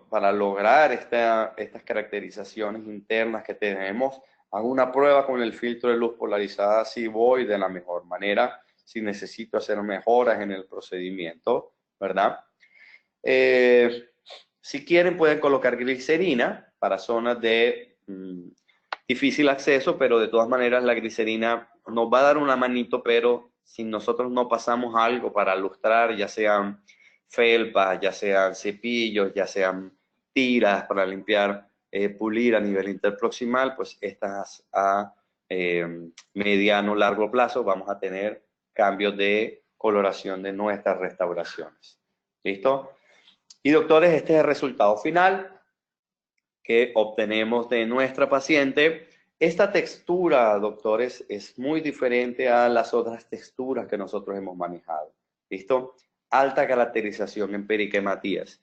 para lograr estas caracterizaciones internas que tenemos. Hago una prueba con el filtro de luz polarizada si voy de la mejor manera, si necesito hacer mejoras en el procedimiento, ¿verdad? Si quieren pueden colocar glicerina para zonas de difícil acceso, pero de todas maneras la glicerina nos va a dar una manito, pero si nosotros no pasamos algo para lustrar, ya sean felpas, ya sean cepillos, ya sean tiras para limpiar, pulir a nivel interproximal, pues estas a mediano, largo plazo vamos a tener cambios de coloración de nuestras restauraciones. ¿Listo? Y doctores, este es el resultado final que obtenemos de nuestra paciente. Esta textura, doctores, es muy diferente a las otras texturas que nosotros hemos manejado. ¿Listo? Alta caracterización en periquematías.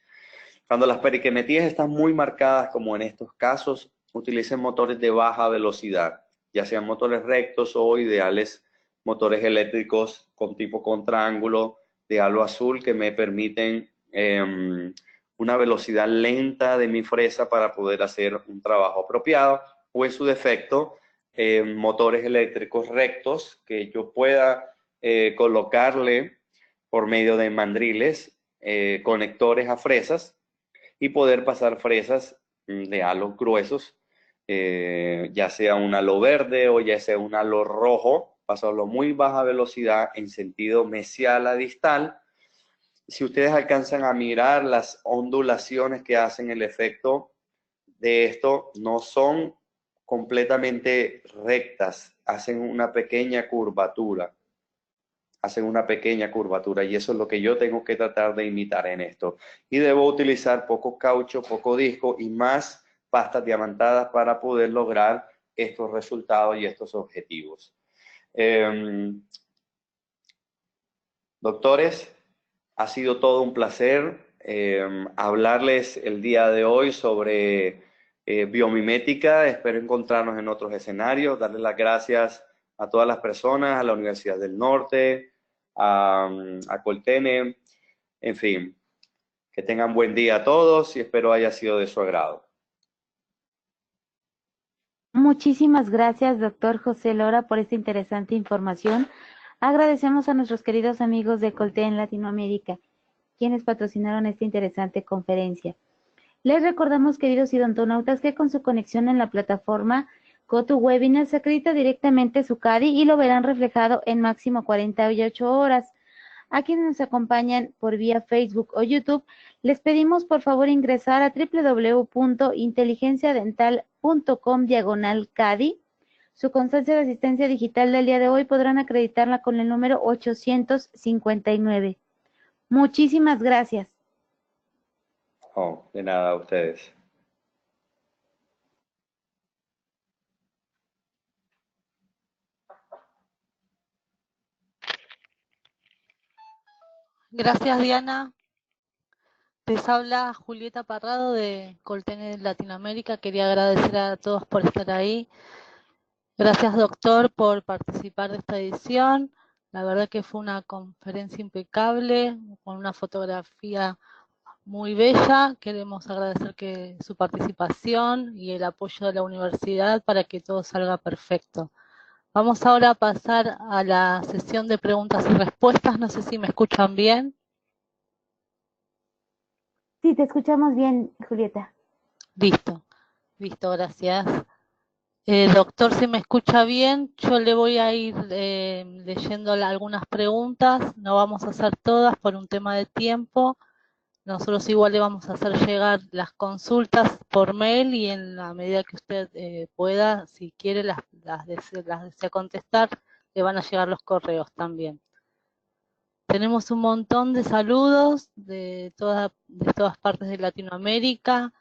Cuando las periquematías están muy marcadas, como en estos casos, utilicen motores de baja velocidad, ya sean motores rectos o ideales, motores eléctricos con tipo contraángulo de halo azul que me permiten una velocidad lenta de mi fresa para poder hacer un trabajo apropiado, o en su defecto, motores eléctricos rectos que yo pueda colocarle por medio de mandriles, conectores a fresas y poder pasar fresas de halos gruesos, ya sea un halo verde o ya sea un halo rojo, pasarlo a muy baja velocidad en sentido mesial a distal. Si ustedes alcanzan a mirar las ondulaciones que hacen el efecto de esto, no son completamente rectas, hacen una pequeña curvatura. Y eso es lo que yo tengo que tratar de imitar en esto. Y debo utilizar poco caucho, poco disco y más pastas diamantadas para poder lograr estos resultados y estos objetivos. Doctores, ha sido todo un placer hablarles el día de hoy sobre biomimética. Espero encontrarnos en otros escenarios. Darles las gracias a todas las personas, a la Universidad del Norte, a Coltene, en fin. Que tengan buen día a todos y espero haya sido de su agrado. Muchísimas gracias, doctor José Lora, por esta interesante información. Agradecemos a nuestros queridos amigos de Colten Latinoamérica, quienes patrocinaron esta interesante conferencia. Les recordamos, queridos idontonautas, que con su conexión en la plataforma GoToWebinar se acredita directamente su CADI y lo verán reflejado en máximo 48 horas. A quienes nos acompañan por vía Facebook o YouTube, les pedimos por favor ingresar a www.inteligenciadental.com/CADI. Su constancia de asistencia digital del día de hoy podrán acreditarla con el número 859. Muchísimas gracias. Oh, de nada a ustedes. Gracias, Diana. Les habla Julieta Parrado de Coltene Latinoamérica. Quería agradecer a todos por estar ahí. Gracias, doctor, por participar de esta edición. La verdad que fue una conferencia impecable, con una fotografía muy bella. Queremos agradecer su participación y el apoyo de la universidad para que todo salga perfecto. Vamos ahora a pasar a la sesión de preguntas y respuestas. No sé si me escuchan bien. Sí, te escuchamos bien, Julieta. Listo, gracias. Doctor, si me escucha bien, yo le voy a ir leyendo algunas preguntas. No vamos a hacer todas por un tema de tiempo. Nosotros igual le vamos a hacer llegar las consultas por mail y en la medida que usted pueda, si quiere, las desea contestar, le van a llegar los correos también. Tenemos un montón de saludos de todas partes de Latinoamérica.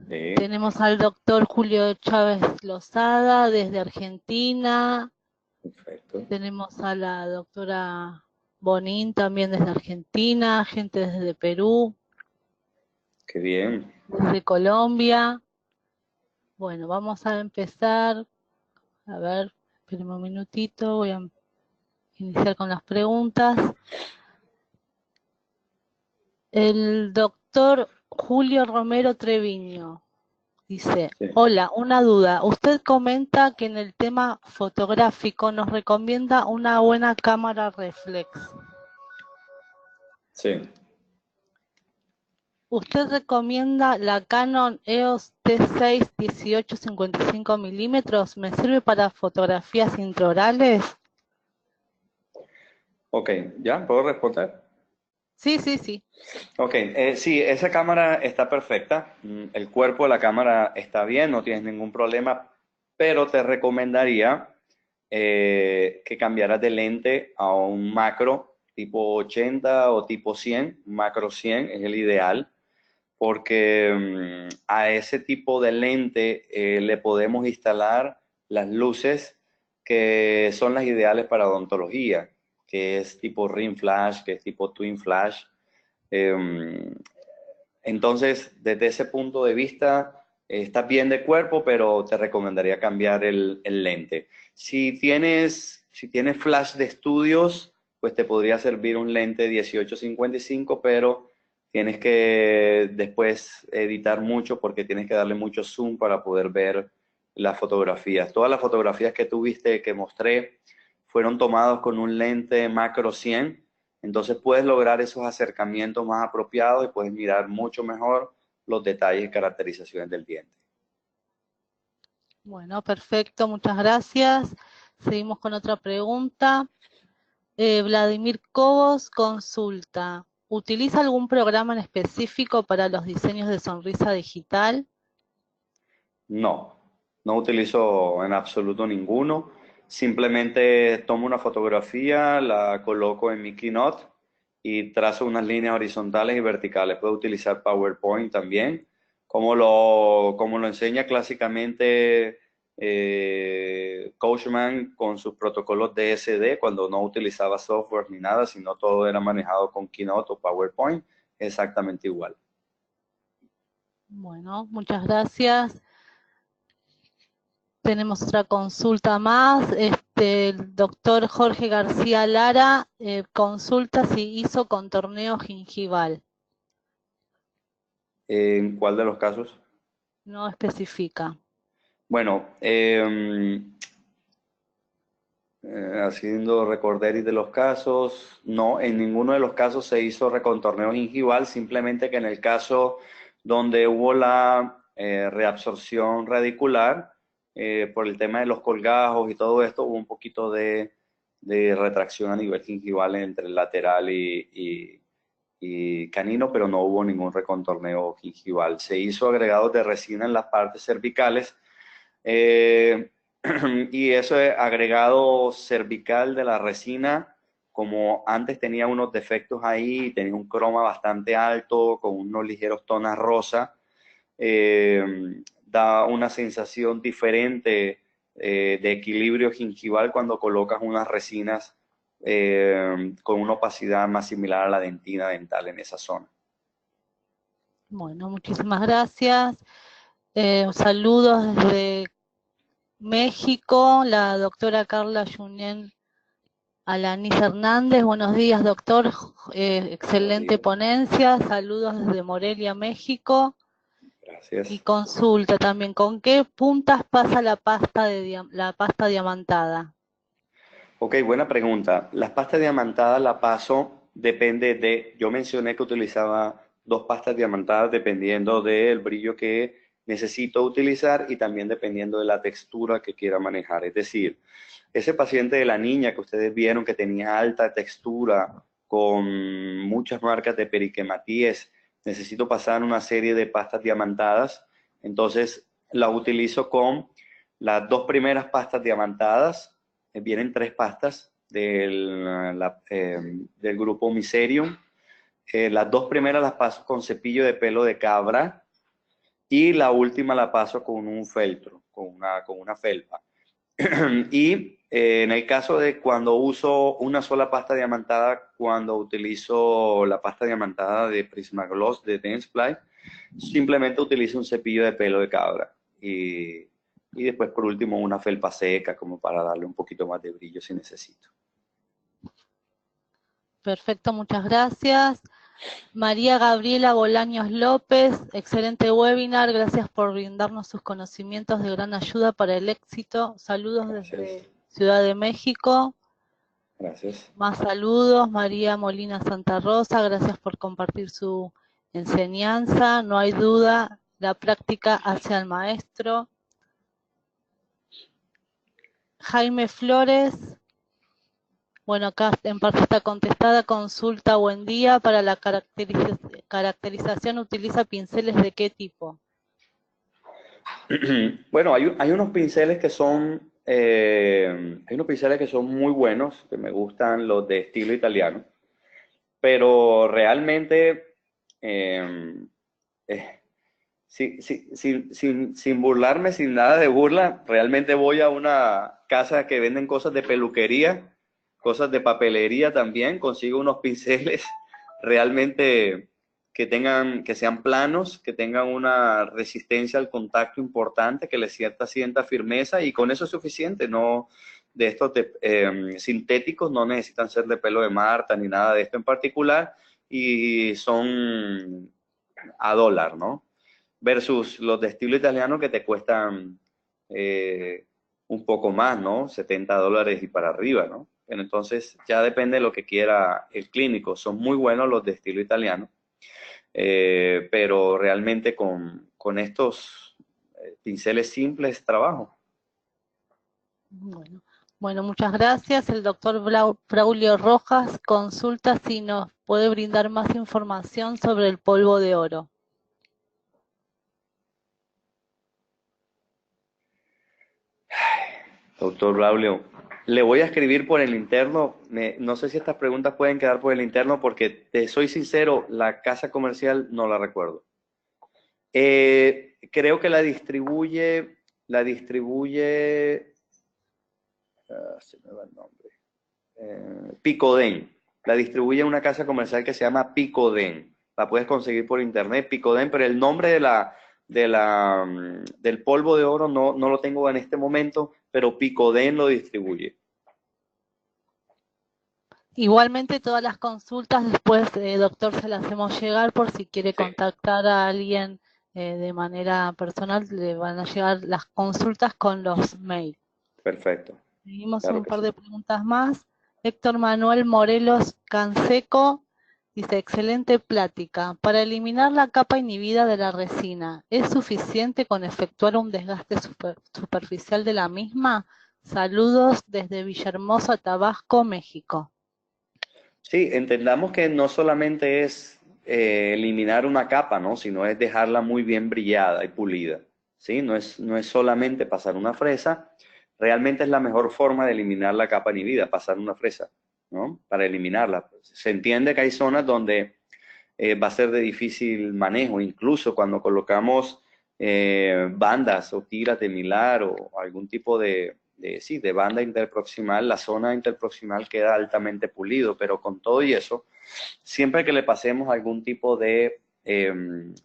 Sí. Tenemos al doctor Julio Chávez Lozada desde Argentina. Perfecto. Tenemos a la doctora Bonín también desde Argentina, gente desde Perú. Qué bien. Desde Colombia. Bueno, vamos a empezar. A ver, espérenme un minutito, voy a iniciar con las preguntas. El doctor Julio Romero Treviño dice, Sí. hola, una duda. Usted comenta que en el tema fotográfico nos recomienda una buena cámara reflex. Sí. ¿Usted recomienda la Canon EOS T6 18-55 milímetros? ¿Me sirve para fotografías intraorales? Ok, ¿ya? ¿Puedo responder? Sí, sí, sí. Ok, sí, esa cámara está perfecta. El cuerpo de la cámara está bien, no tienes ningún problema, pero te recomendaría que cambiaras de lente a un macro tipo 80 o tipo 100. Macro 100 es el ideal, porque a ese tipo de lente le podemos instalar las luces que son las ideales para odontología, que es tipo ring flash, que es tipo twin flash. Entonces, desde ese punto de vista, estás bien de cuerpo, pero te recomendaría cambiar el lente. Si tienes flash de estudios, pues te podría servir un lente 18-55, pero tienes que después editar mucho porque tienes que darle mucho zoom para poder ver las fotografías. Todas las fotografías que tuviste, que mostré, fueron tomadas con un lente macro 100. Entonces puedes lograr esos acercamientos más apropiados y puedes mirar mucho mejor los detalles y caracterizaciones del diente. Bueno, perfecto, muchas gracias. Seguimos con otra pregunta. Vladimir Cobos consulta, ¿utiliza algún programa en específico para los diseños de sonrisa digital? No, no utilizo en absoluto ninguno. Simplemente tomo una fotografía, la coloco en mi Keynote y trazo unas líneas horizontales y verticales. Puedo utilizar PowerPoint también, como lo enseña clásicamente Coachman con sus protocolos DSD, cuando no utilizaba software ni nada, sino todo era manejado con Keynote o PowerPoint, exactamente igual. Bueno, muchas gracias. Tenemos otra consulta más. El doctor Jorge García Lara consulta si hizo contorneo gingival. ¿En cuál de los casos? No especifica. Bueno, haciendo recorderis de los casos, no, en ninguno de los casos se hizo recontorneo gingival, simplemente que en el caso donde hubo la reabsorción radicular, por el tema de los colgajos y todo esto, hubo un poquito de retracción a nivel gingival entre el lateral y canino, pero no hubo ningún recontorneo gingival. Se hizo agregados de resina en las partes cervicales, y ese agregado cervical de la resina, como antes tenía unos defectos ahí, tenía un croma bastante alto, con unos ligeros tonos rosa, da una sensación diferente de equilibrio gingival cuando colocas unas resinas con una opacidad más similar a la dentina dental en esa zona. Bueno, muchísimas gracias. Saludos desde México, la doctora Carla Junen Alanis Hernández. Buenos días, doctor. Excelente ponencia. Saludos desde Morelia, México. Gracias. Y consulta también, ¿con qué puntas pasa la pasta diamantada? Ok, buena pregunta. Las pastas diamantadas la paso, depende de, yo mencioné que utilizaba 2 pastas diamantadas dependiendo del brillo que necesito utilizar y también dependiendo de la textura que quiera manejar. Es decir, ese paciente de la niña que ustedes vieron que tenía alta textura con muchas marcas de periquematíes, necesito pasar una serie de pastas diamantadas, entonces la utilizo con las 2 primeras pastas diamantadas. Vienen 3 pastas del grupo Miserium. Las 2 primeras las paso con cepillo de pelo de cabra y la última la paso con un feltro, con una felpa. Y en el caso de cuando uso una sola pasta diamantada, cuando utilizo la pasta diamantada de Prismagloss de Dentsply, simplemente utilizo un cepillo de pelo de cabra y después por último una felpa seca como para darle un poquito más de brillo si necesito. Perfecto, muchas gracias. María Gabriela Bolaños López, excelente webinar, gracias por brindarnos sus conocimientos de gran ayuda para el éxito. Saludos desde Ciudad de México. Gracias. Más saludos, María Molina Santa Rosa, gracias por compartir su enseñanza. No hay duda, la práctica hace al maestro. Jaime Flores, bueno, acá en parte está contestada. Consulta, buen día. Para la caracterización, ¿utiliza pinceles de qué tipo? Bueno, hay unos pinceles que son muy buenos, que me gustan, los de estilo italiano, pero realmente sin burlarme, sin nada de burla, realmente voy a una casa que venden cosas de peluquería, cosas de papelería también, consigo unos pinceles realmente que sean planos, que tengan una resistencia al contacto importante, que les sienta firmeza, y con eso es suficiente. No, de estos sintéticos no necesitan ser de pelo de Marta ni nada de esto en particular, y son a dólar, ¿no? Versus los de estilo italiano que te cuestan un poco más, ¿no? $70 y para arriba, ¿no? Pero entonces ya depende de lo que quiera el clínico. Son muy buenos los de estilo italiano, pero realmente con estos pinceles simples trabajo. Bueno, muchas gracias. El doctor Braulio Rojas consulta si nos puede brindar más información sobre el polvo de oro. Doctor Braulio, le voy a escribir por el interno. No sé si estas preguntas pueden quedar por el interno porque, te soy sincero, la casa comercial no la recuerdo. Creo que la distribuye, se me va el nombre, Picoden. La distribuye una casa comercial que se llama Picoden. La puedes conseguir por internet, Picoden, pero el nombre del polvo de oro no lo tengo en este momento, pero Picoden lo distribuye. Igualmente todas las consultas después, doctor, se las hacemos llegar por si quiere contactar a alguien de manera personal, le van a llegar las consultas con los mails. Perfecto. Seguimos un par de preguntas más. Héctor Manuel Morelos Canseco dice, excelente plática. Para eliminar la capa inhibida de la resina, ¿es suficiente con efectuar un desgaste superficial de la misma? Saludos desde Villahermosa, Tabasco, México. Sí, entendamos que no solamente es eliminar una capa, ¿no? Sino es dejarla muy bien brillada y pulida, ¿sí? No es solamente pasar una fresa. Realmente es la mejor forma de eliminar la capa inhibida, pasar una fresa, ¿no? Para eliminarla. Se entiende que hay zonas donde va a ser de difícil manejo, incluso cuando colocamos bandas o tiras de milar o algún tipo de de banda interproximal, la zona interproximal queda altamente pulido, pero con todo y eso, siempre que le pasemos algún tipo de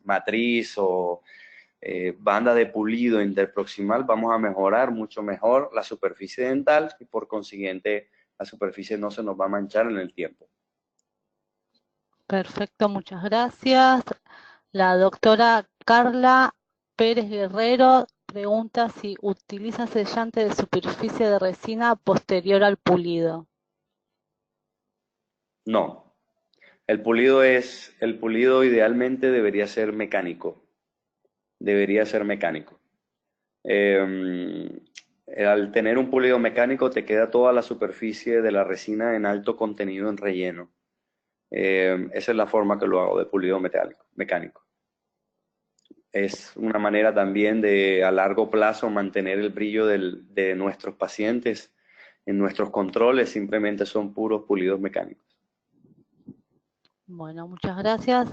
matriz o banda de pulido interproximal, vamos a mejorar mucho mejor la superficie dental y por consiguiente la superficie no se nos va a manchar en el tiempo. Perfecto, muchas gracias. La doctora Carla Pérez Guerrero pregunta si utiliza sellante de superficie de resina posterior al pulido. No, el pulido idealmente debería ser mecánico. Debería ser mecánico. Al tener un pulido mecánico te queda toda la superficie de la resina en alto contenido en relleno. Esa es la forma que lo hago de pulido mecánico. Es una manera también de a largo plazo mantener el brillo de nuestros pacientes. En nuestros controles simplemente son puros pulidos mecánicos. Bueno, muchas gracias.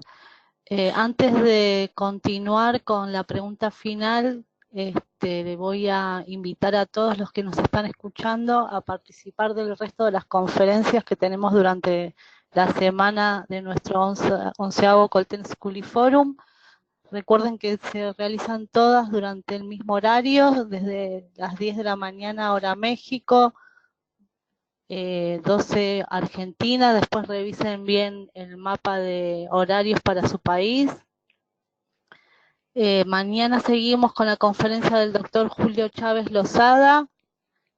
Antes de continuar con la pregunta final, le voy a invitar a todos los que nos están escuchando a participar del resto de las conferencias que tenemos durante la semana de nuestro 11º Colten School Forum. Recuerden que se realizan todas durante el mismo horario, desde las 10 de la mañana hora México, 12 Argentina. Después revisen bien el mapa de horarios para su país. Mañana seguimos con la conferencia del doctor Julio Chávez Lozada,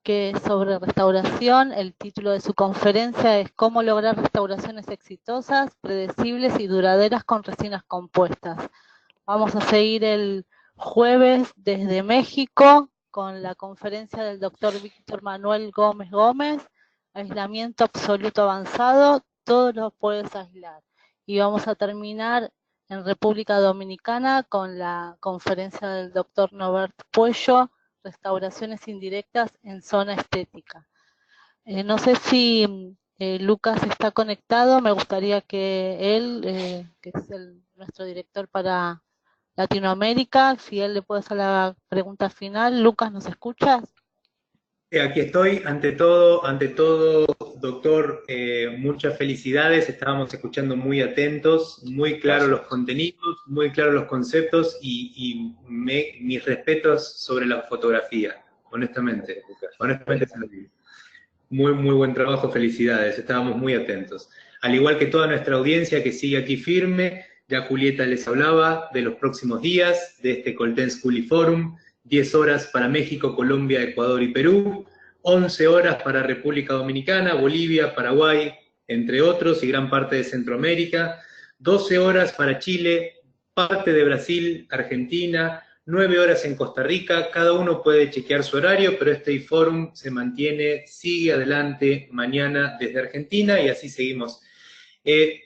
que es sobre restauración. El título de su conferencia es "Cómo lograr restauraciones exitosas, predecibles y duraderas con resinas compuestas". Vamos a seguir el jueves desde México con la conferencia del doctor Víctor Manuel Gómez Gómez, aislamiento absoluto avanzado, todo lo puedes aislar. Y vamos a terminar en República Dominicana con la conferencia del doctor Norbert Puello, restauraciones indirectas en zona estética. No sé si Lucas está conectado, me gustaría que él, que es nuestro director para Latinoamérica, si él le puede hacer la pregunta final. Lucas, ¿nos escuchas? Aquí estoy. Ante todo, doctor, muchas felicidades. Estábamos escuchando muy atentos, muy claros los contenidos, muy claros los conceptos y mis respetos sobre la fotografía, honestamente. Honestamente se lo digo. Muy, muy buen trabajo, felicidades. Estábamos muy atentos. Al igual que toda nuestra audiencia que sigue aquí firme, ya Julieta les hablaba de los próximos días de este Colten School Forum. 10 horas para México, Colombia, Ecuador y Perú, 11 horas para República Dominicana, Bolivia, Paraguay, entre otros, y gran parte de Centroamérica, 12 horas para Chile, parte de Brasil, Argentina, 9 horas en Costa Rica. Cada uno puede chequear su horario, pero este forum se mantiene, sigue adelante mañana desde Argentina y así seguimos.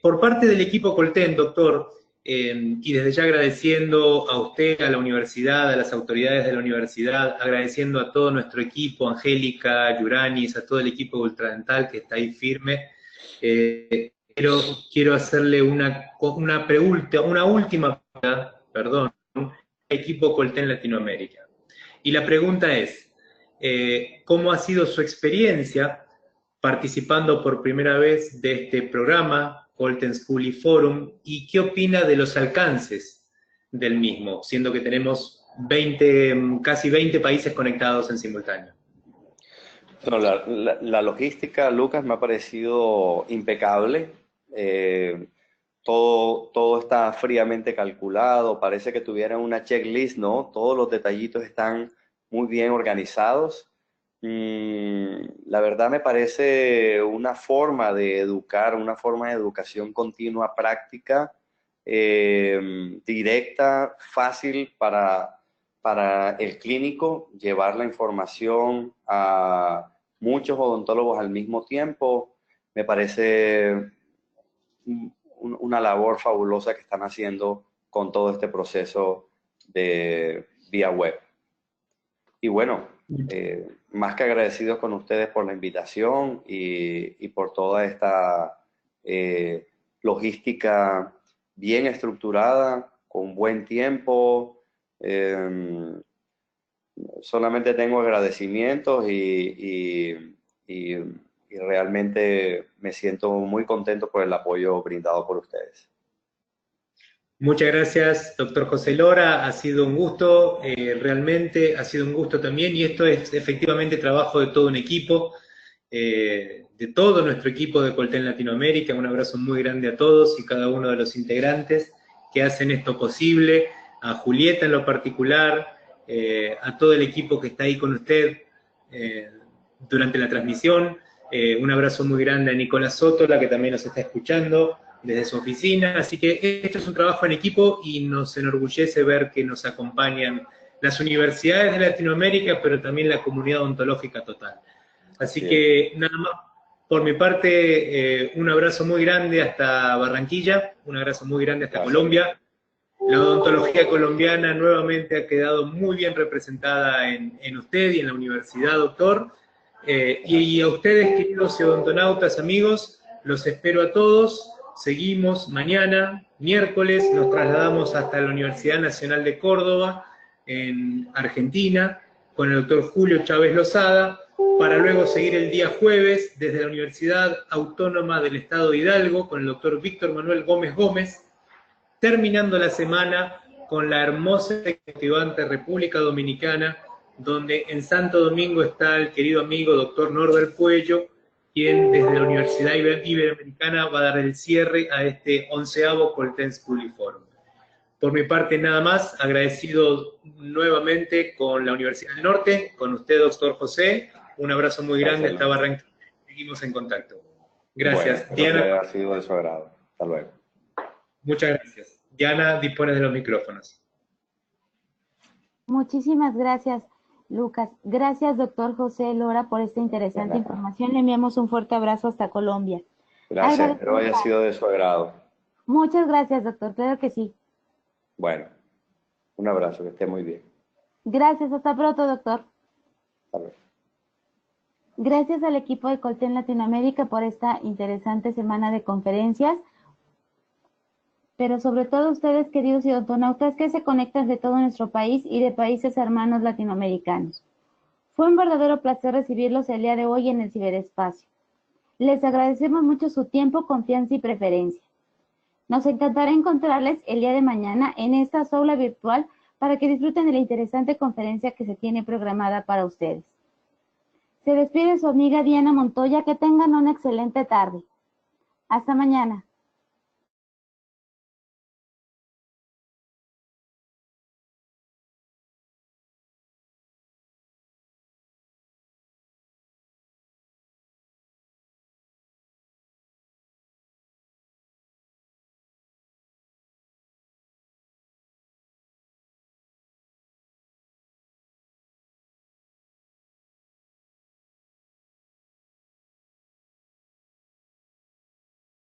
Por parte del equipo Colten, doctor, y desde ya agradeciendo a usted, a la universidad, a las autoridades de la universidad, agradeciendo a todo nuestro equipo, Angélica, Yuranis, a todo el equipo de Ultradental que está ahí firme, quiero hacerle una última pregunta, perdón, al equipo Colten Latinoamérica. Y la pregunta es, ¿cómo ha sido su experiencia participando por primera vez de este programa, Colten School Forum, y qué opina de los alcances del mismo, siendo que tenemos casi 20 países conectados en simultáneo? Bueno, la logística, Lucas, me ha parecido impecable. Todo está fríamente calculado, parece que tuvieran una checklist, ¿no? Todos los detallitos están muy bien organizados. La verdad me parece una forma de educar, una forma de educación continua, práctica, directa, fácil para el clínico, llevar la información a muchos odontólogos al mismo tiempo. Me parece una labor fabulosa que están haciendo con todo este proceso de vía web. Y bueno, más que agradecidos con ustedes por la invitación y por toda esta logística bien estructurada, con buen tiempo. solamente tengo agradecimientos y realmente me siento muy contento por el apoyo brindado por ustedes. Muchas gracias, doctor José Lora. Ha sido un gusto, realmente ha sido un gusto también, y esto es efectivamente trabajo de todo un equipo, de todo nuestro equipo de Colten Latinoamérica. Un abrazo muy grande a todos y cada uno de los integrantes que hacen esto posible, a Julieta en lo particular, a todo el equipo que está ahí con usted durante la transmisión. Un abrazo muy grande a Nicolás Sotola, que también nos está escuchando desde su oficina. Así que esto es un trabajo en equipo y nos enorgullece ver que nos acompañan las universidades de Latinoamérica, pero también la comunidad odontológica total. Así que nada más, por mi parte, un abrazo muy grande hasta Barranquilla, un abrazo muy grande hasta Colombia. La odontología colombiana nuevamente ha quedado muy bien representada en usted y en la universidad, doctor. Y a ustedes, queridos odontonautas, amigos, los espero a todos. Seguimos mañana, miércoles, nos trasladamos hasta la Universidad Nacional de Córdoba, en Argentina, con el doctor Julio Chávez Lozada, para luego seguir el día jueves desde la Universidad Autónoma del Estado de Hidalgo, con el doctor Víctor Manuel Gómez Gómez, terminando la semana con la hermosa y activante República Dominicana, donde en Santo Domingo está el querido amigo doctor Norbert Puello, quien desde la Universidad Iberoamericana va a dar el cierre a este 11º Colten School Forum. Por mi parte, nada más, agradecido nuevamente con la Universidad del Norte, con usted, doctor José. Un abrazo muy grande hasta Barranquilla. Seguimos en contacto. Gracias. Bueno, Diana. Ha sido de su agrado. Hasta luego. Muchas gracias. Diana, dispone de los micrófonos. Muchísimas gracias, Lucas. Gracias, doctor José Lora, por esta interesante información. Le enviamos un fuerte abrazo hasta Colombia. Gracias, espero haya sido de su agrado. Muchas gracias, doctor. Claro que sí. Bueno, un abrazo, que esté muy bien. Gracias, hasta pronto, doctor. Hasta luego. Gracias al equipo de Colten Latinoamérica por esta interesante semana de conferencias, pero sobre todo ustedes, queridos odontonautas, que se conectan de todo nuestro país y de países hermanos latinoamericanos. Fue un verdadero placer recibirlos el día de hoy en el ciberespacio. Les agradecemos mucho su tiempo, confianza y preferencia. Nos encantará encontrarles el día de mañana en esta aula virtual para que disfruten de la interesante conferencia que se tiene programada para ustedes. Se despide su amiga Diana Montoya. Que tengan una excelente tarde. Hasta mañana.